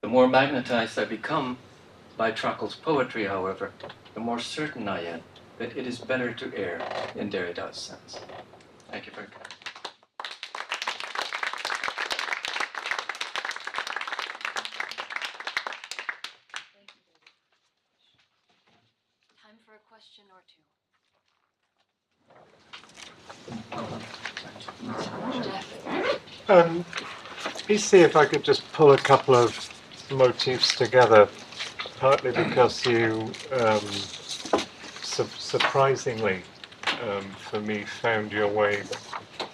The more magnetized I become by Trakl's poetry, however, the more certain I am that it is better to err in Derrida's sense. Thank you very much. Time for a question or two. Let me see if I could just pull a couple of motifs together, partly because you surprisingly, for me, found your way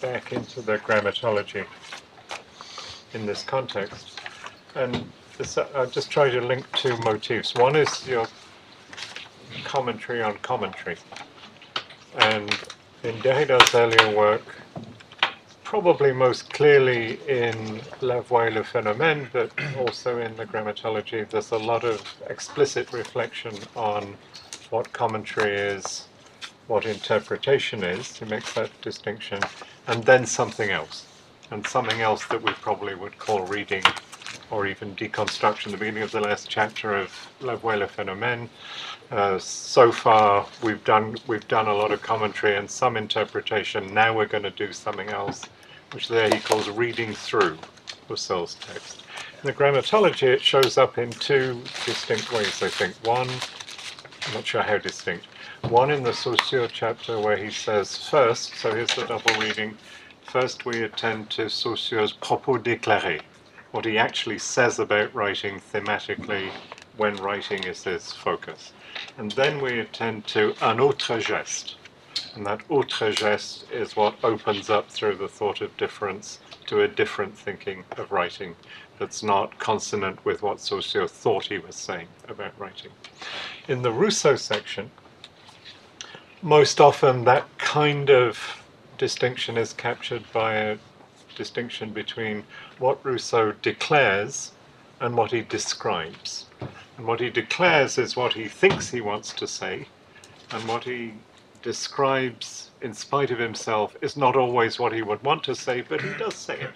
back into the grammatology in this context. And I'll just try to link two motifs. One is your commentary on commentary. And in Derrida's earlier work, probably most clearly in La Voix et le Phénomène, but also in the grammatology, there's a lot of explicit reflection on what commentary is, what interpretation is. He makes that distinction, and then something else. And something else that we probably would call reading or even deconstruction. The beginning of the last chapter of La Voix et le Phénomène. So far, we've done a lot of commentary and some interpretation. Now we're going to do something else, which there he calls reading through Husserl's text. In the grammatology, it shows up in two distinct ways, I think. One, I'm not sure how distinct. One in the Saussure chapter where he says first, so here's the double reading, first we attend to Saussure's propos déclarés, what he actually says about writing thematically when writing is his focus. And then we attend to un autre geste. And that autre geste is what opens up through the thought of difference to a different thinking of writing that's not consonant with what Saussure thought he was saying about writing. In the Rousseau section, most often that kind of distinction is captured by a distinction between what Rousseau declares and what he describes. And what he declares is what he thinks he wants to say, and what he describes, in spite of himself, is not always what he would want to say, but he does say it.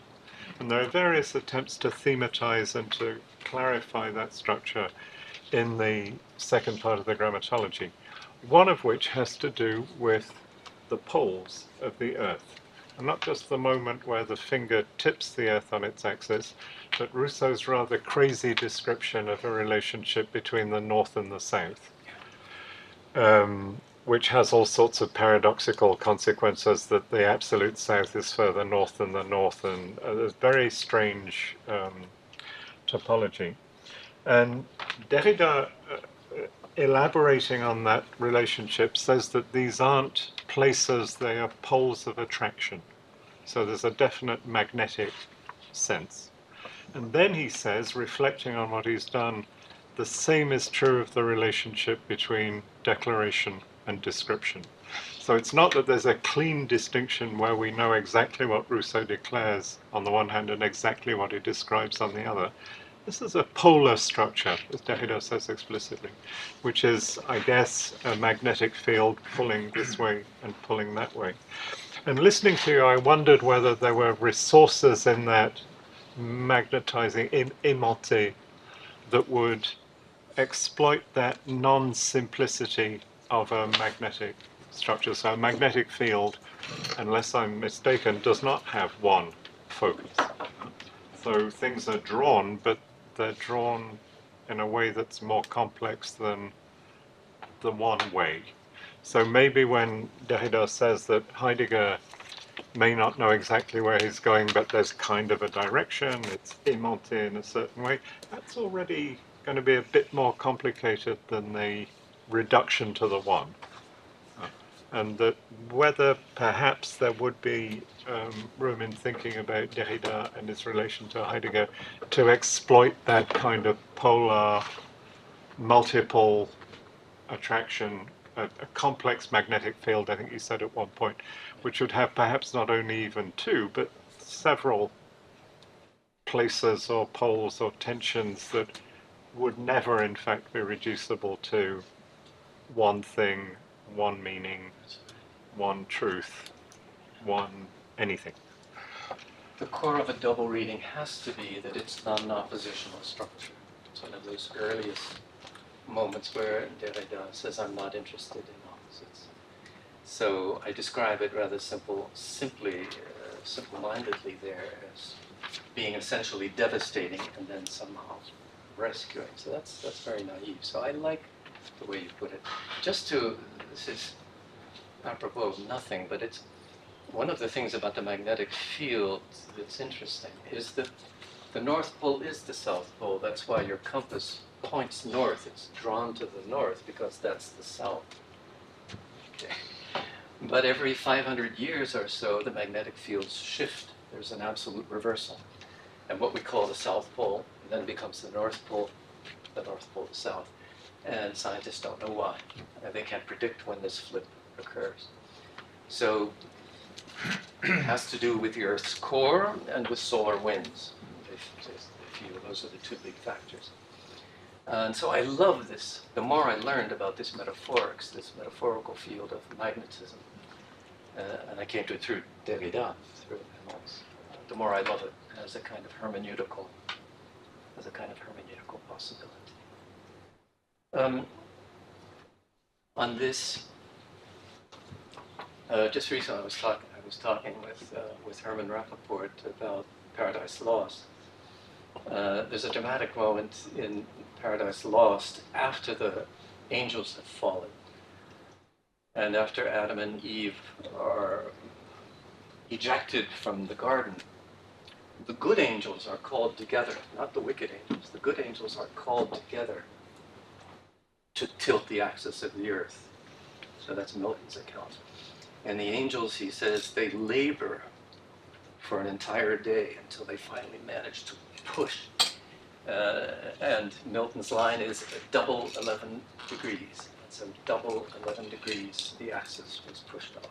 And there are various attempts to thematize and to clarify that structure in the second part of the grammatology, one of which has to do with the poles of the Earth. And not just the moment where the finger tips the Earth on its axis, but Rousseau's rather crazy description of a relationship between the North and the South, which has all sorts of paradoxical consequences, that the absolute South is further north than the North, and there's very strange topology. And Derrida, elaborating on that relationship, says that these aren't places, they are poles of attraction. So there's a definite magnetic sense. And then he says, reflecting on what he's done, the same is true of the relationship between declaration and description. So it's not that there's a clean distinction where we know exactly what Rousseau declares on the one hand and exactly what he describes on the other. This is a polar structure, as Derrida says explicitly, which is, I guess, a magnetic field pulling this way and pulling that way. And listening to you, I wondered whether there were resources in that magnetizing aimanté that would exploit that non-simplicity of a magnetic structure. So a magnetic field, unless I'm mistaken, does not have one focus. So things are drawn, but they're drawn in a way that's more complex than the one way. So maybe when Derrida says that Heidegger may not know exactly where he's going, but there's kind of a direction, it's aimanté in a certain way, that's already going to be a bit more complicated than the reduction to the one. And that whether perhaps there would be room in thinking about Derrida and his relation to Heidegger to exploit that kind of polar, multiple attraction, a complex magnetic field, I think you said at one point, which would have perhaps not only even two, but several places or poles or tensions that would never in fact be reducible to one thing, one meaning, one truth, one anything. The core of a double reading has to be that it's non-oppositional structure. It's one of those earliest moments where Derrida says, I'm not interested in opposites. So I describe it rather simple-mindedly there as being essentially devastating and then somehow rescuing. So that's very naive. So I like the way you put it. This is apropos of nothing, but it's one of the things about the magnetic field that's interesting is that the North Pole is the South Pole. That's why your compass points north. It's drawn to the north because that's the south. Okay. But every 500 years or so, the magnetic fields shift. There's an absolute reversal. And what we call the South Pole then becomes the North Pole the South. And scientists don't know why. And they can't predict when this flip occurs. So it has to do with the Earth's core and with solar winds. Those are the two big factors. And so I love this. The more I learned about this metaphorical field of magnetism, and I came to it through Derrida, the more I love it as a kind of hermeneutical possibility. On this, just recently I was talking with Herman Rappaport about Paradise Lost. There's a dramatic moment in Paradise Lost after the angels have fallen, and after Adam and Eve are ejected from the garden. The good angels are called together, not the wicked angels. The good angels are called together to tilt the axis of the earth. So that's Milton's account. And the angels, he says, they labor for an entire day until they finally manage to push. And Milton's line is double 11 degrees. So double 11 degrees, the axis was pushed off.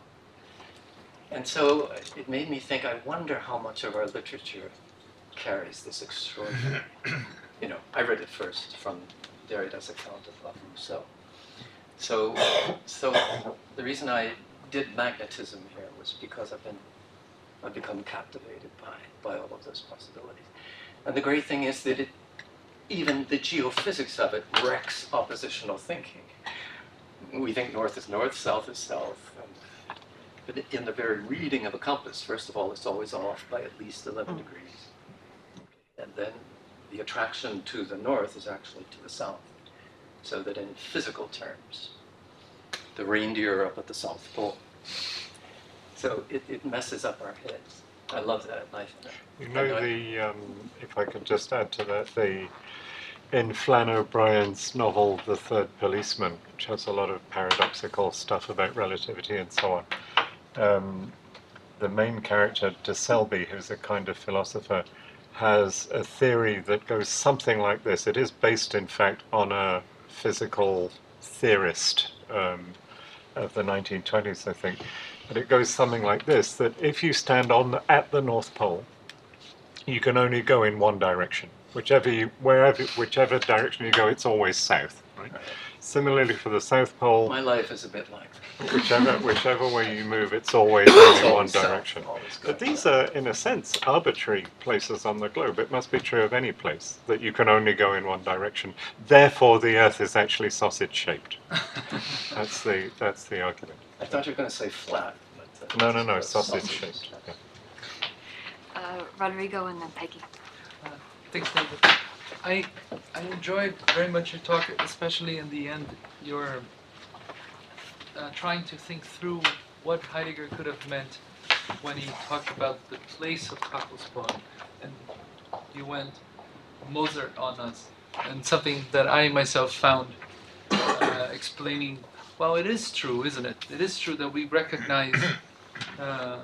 And so it made me think, I wonder how much of our literature carries this extraordinary. I read it first from Derrida's account of Rousseau. So the reason I did magnetism here was because I've become captivated by all of those possibilities. And the great thing is that even the geophysics of it wrecks oppositional thinking. We think north is north, south is south. But in the very reading of a compass, first of all, it's always off by at least 11 degrees. And then the attraction to the north is actually to the south. So that in physical terms, the reindeer are up at the South Pole. So it messes up our heads. I love that. You know, if I could just add to that, in Flann O'Brien's novel, The Third Policeman, which has a lot of paradoxical stuff about relativity and so on, the main character, De Selby, who's a kind of philosopher, has a theory that goes something like this. It is based, in fact, on a physical theorist of the 1920s, I think. But it goes something like this, that if you stand at the North Pole, you can only go in one direction. Whichever direction you go, it's always south. Right? Similarly for the South Pole, my life is a bit like that. Whichever way you move, it's always only one direction. But these are, in a sense, arbitrary places on the globe. It must be true of any place that you can only go in one direction. Therefore, the Earth is actually sausage-shaped. That's the argument. I thought you were going to say flat. But, no, sausage-shaped. Yeah. Rodrigo and then Peggy. Thanks, David. I enjoyed very much your talk, especially in the end, your trying to think through what Heidegger could have meant when he talked about the place of Trakl's poem. And you went Mozart on us, and something that I myself found explaining, well, it is true, isn't it? It is true that we recognize, well,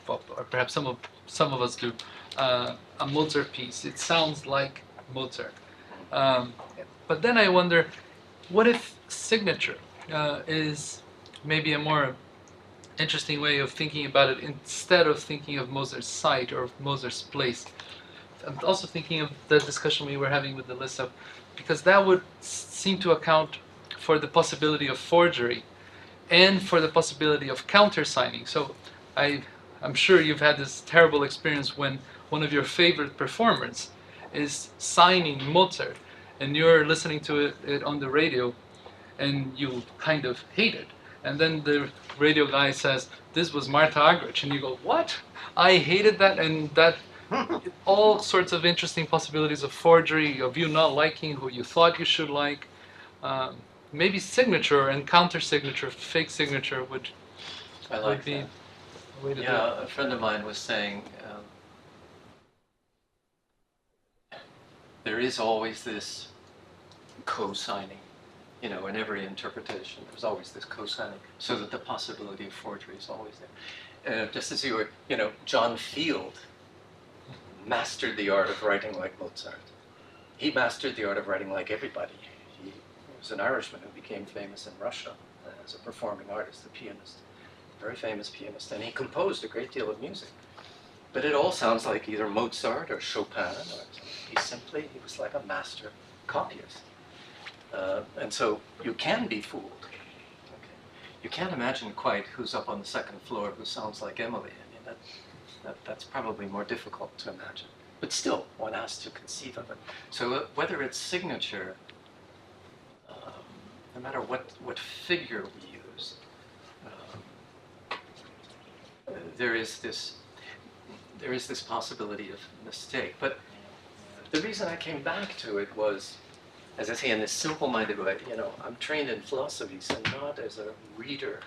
or perhaps some of us do, a Mozart piece. It sounds like Mozart. But then I wonder, what if signature is maybe a more interesting way of thinking about it instead of thinking of Mozart's site or Mozart's place? I'm also thinking of the discussion we were having with the list because that would seem to account for the possibility of forgery and for the possibility of countersigning. So I'm sure you've had this terrible experience when one of your favorite performers is signing Mozart and you're listening to it on the radio and you kind of hate it. And then the radio guy says, this was Martha Argerich. And you go, what? I hated that. And that all sorts of interesting possibilities of forgery, of you not liking who you thought you should like. Maybe signature and counter-signature, fake signature would be a way to do it. Yeah, a friend of mine was saying, there is always this co-signing, in every interpretation. There's always this co-signing, so that the possibility of forgery is always there. Just as you were, John Field mastered the art of writing like Mozart. He mastered the art of writing like everybody. He was an Irishman who became famous in Russia as a performing artist, a pianist, a very famous pianist, and he composed a great deal of music. But it all sounds like either Mozart or Chopin, or he was like a master copyist. And so you can be fooled. Okay. You can't imagine quite who's up on the second floor who sounds like Emily. I mean, that's probably more difficult to imagine. But still, one has to conceive of it. So whether it's signature, no matter what figure we use, there is this possibility of mistake. But the reason I came back to it was, as I say, in this simple-minded way, I'm trained in philosophy, so not as a reader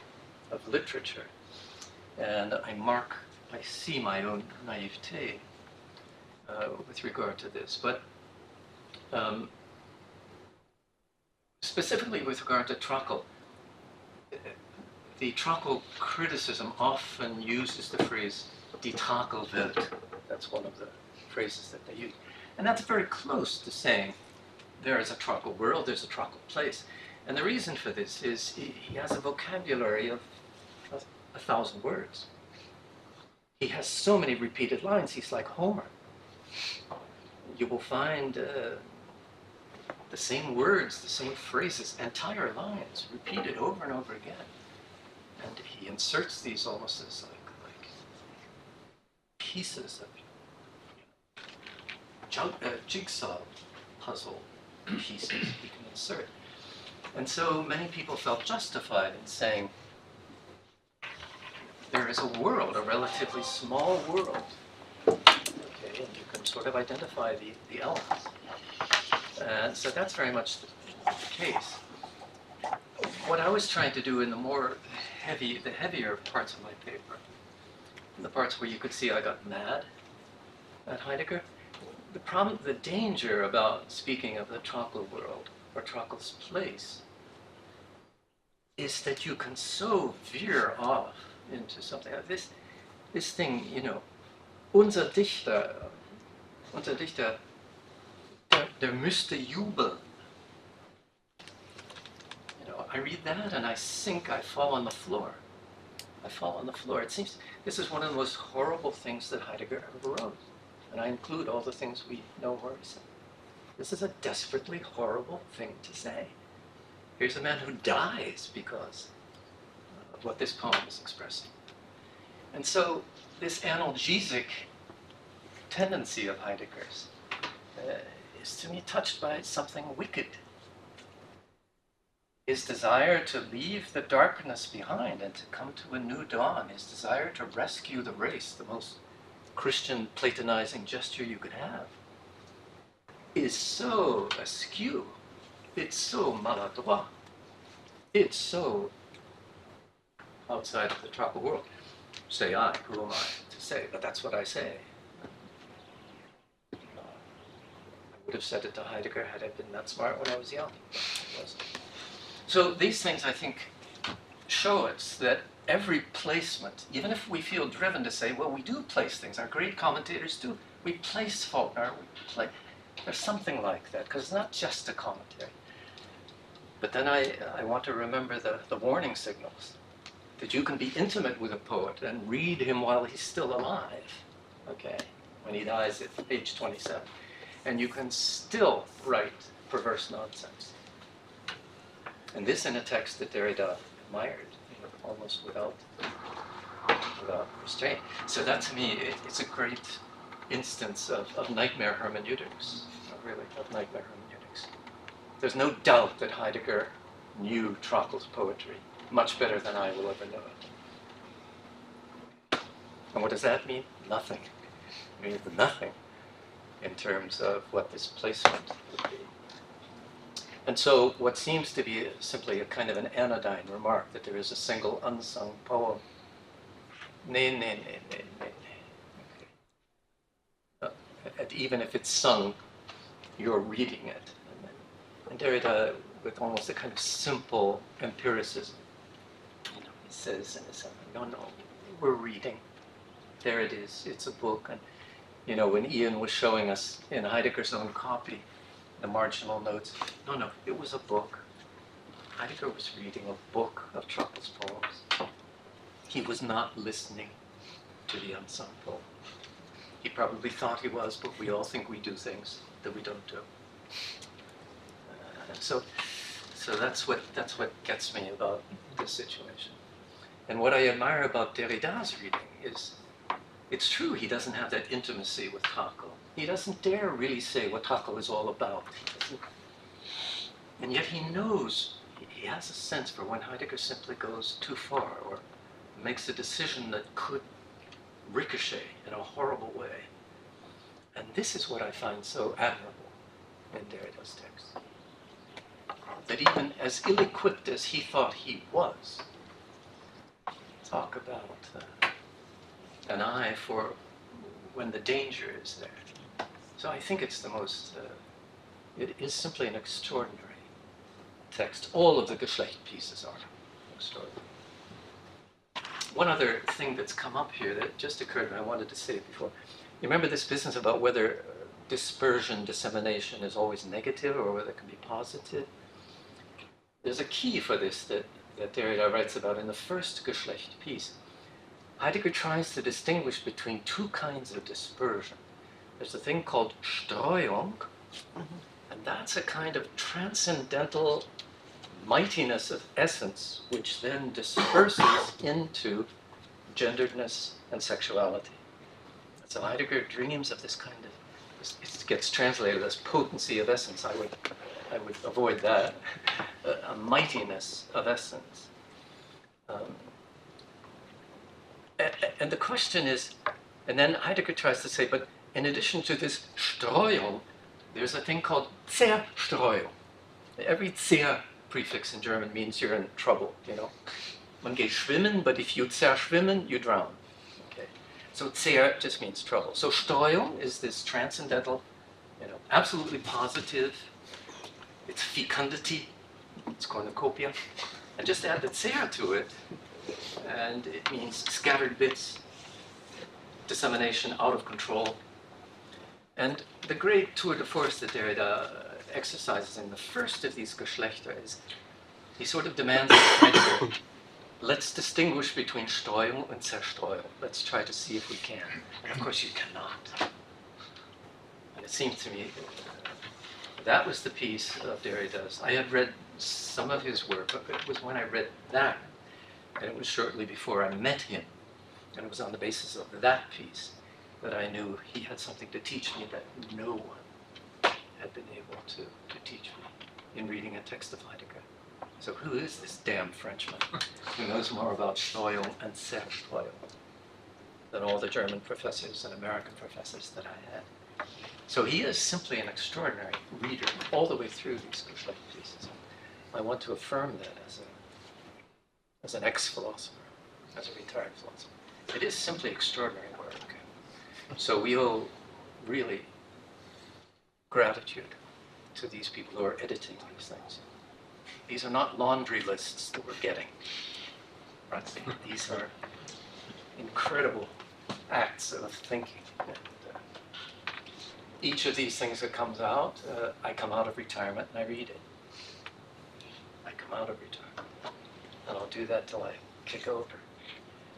of literature. And I see my own naivete with regard to this. But specifically with regard to Trakl, the Trakl criticism often uses the phrase die Traklwelt. That's one of the phrases that they use. And that's very close to saying there is a Trakl world, there's a Trakl place. And the reason for this is he has a vocabulary of 1,000 words. He has so many repeated lines, he's like Homer. You will find the same words, the same phrases, entire lines, repeated over and over again. And he inserts these almost as like pieces of jigsaw puzzle pieces he can insert. And so many people felt justified in saying, there is a world, a relatively small world, okay, and you can sort of identify the elements. And so that's very much the case. What I was trying to do in the heavier parts of my paper, the parts where you could see I got mad at Heidegger, the danger about speaking of the Trakl world, or Trakl's place, is that you can so veer off into something like this thing, you know, unser Dichter, der müsste jubeln. You know, I read that and I sink, I fall on the floor. It seems this is one of the most horrible things that Heidegger ever wrote. And I include all the things we know where he said. This is a desperately horrible thing to say. Here's a man who dies because of what this poem is expressing. And so this analgesic tendency of Heidegger's is to me touched by something wicked. His desire to leave the darkness behind and to come to a new dawn, his desire to rescue the race, the most Christian platonizing gesture you could have, is so askew, it's so maladroit, it's so outside of the Trakl world. Say I, who am I to say? But that's what I say. I would have said it to Heidegger had I been that smart when I was young. I wasn't. So these things, I think, show us that every placement, even if we feel driven to say, well, we do place things, our great commentators do, we place Faulkner, there's something like that, because it's not just a commentary. But then I want to remember the warning signals, that you can be intimate with a poet and read him while he's still alive, okay, when he dies at age 27. And you can still write perverse nonsense. And this in a text that Derrida admired, almost without restraint. So that to me, it's a great instance of nightmare hermeneutics, really, of nightmare hermeneutics. There's no doubt that Heidegger knew Trakl's poetry much better than I will ever know it. And what does that mean? Nothing. It means nothing in terms of what this placement would be. And so what seems to be simply a kind of an anodyne remark that there is a single unsung poem. Nay. And even if it's sung, you're reading it. And Derrida, with almost a kind of simple empiricism, he says in his no, we're reading. There it is, it's a book. And when Ian was showing us in Heidegger's own copy, the marginal notes, no, it was a book. Heidegger was reading a book of Trakl's poems. He was not listening to the unsung poem. He probably thought he was, but we all think we do things that we don't do. So that's what gets me about this situation. And what I admire about Derrida's reading is, it's true he doesn't have that intimacy with Trakl. He doesn't dare really say what Trakl is all about. And yet he knows, he has a sense for when Heidegger simply goes too far or makes a decision that could ricochet in a horrible way. And this is what I find so admirable in Derrida's text. That even as ill-equipped as he thought he was, talk about an eye for when the danger is there. So I think it's it is simply an extraordinary text. All of the Geschlecht pieces are extraordinary. One other thing that's come up here that just occurred to me, I wanted to say it before. You remember this business about whether dispersion, dissemination is always negative or whether it can be positive? There's a key for this that Derrida writes about in the first Geschlecht piece. Heidegger tries to distinguish between two kinds of dispersion. There's a thing called Streuung and that's a kind of transcendental mightiness of essence, which then disperses into genderedness and sexuality. So Heidegger dreams of this kind of, it gets translated as potency of essence. I would avoid that. A mightiness of essence. And the question is, and then Heidegger tries to say, but in addition to this Streuung, there's a thing called Zerstreuung. Every Zer prefix in German means you're in trouble, you know. Man geht schwimmen, but if you zerschwimmen, you drown. Okay. So Zer just means trouble. So Streuung is this transcendental, you know, absolutely positive. It's fecundity, it's cornucopia. And just add the Zer to it, and it means scattered bits, dissemination, out of control. And the great tour de force that Derrida exercises in the first of these Geschlechter is, he sort of demands of Heidegger, let's distinguish between Streuung and Zerstreuung. Let's try to see if we can. And of course you cannot. And it seemed to me that was the piece of Derrida's. I had read some of his work, but it was when I read that, and it was shortly before I met him, and it was on the basis of that piece that I knew he had something to teach me that no one had been able to teach me in reading a text of Heidegger. So who is this damn Frenchman who knows more about Streuung and Zerstreuung than all the German professors and American professors that I had? So he is simply an extraordinary reader all the way through these Geschlecht pieces. I want to affirm that as an ex-philosopher, as a retired philosopher. It is simply extraordinary work. So we owe really gratitude to these people who are editing these things. These are not laundry lists that we're getting. Right? These are incredible acts of thinking. And, each of these things that comes out, I come out of retirement and I read it. I come out of retirement. And I'll do that till I kick over.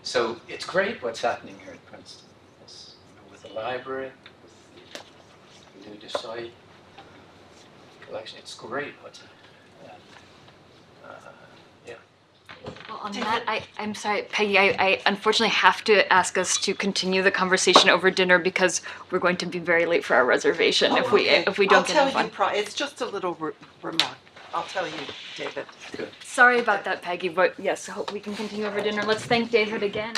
So it's great what's happening here at Princeton. With the library, with the Éditions du Seuil collection. It's great what's happening. Yeah. Well, on that, I'm sorry, Peggy, I unfortunately have to ask us to continue the conversation over dinner because we're going to be very late for our reservation if we don't get enough on. It's just a little remark. I'll tell you, David. Good. Sorry about that, Peggy, but yes, I hope we can continue over dinner. Let's thank David again.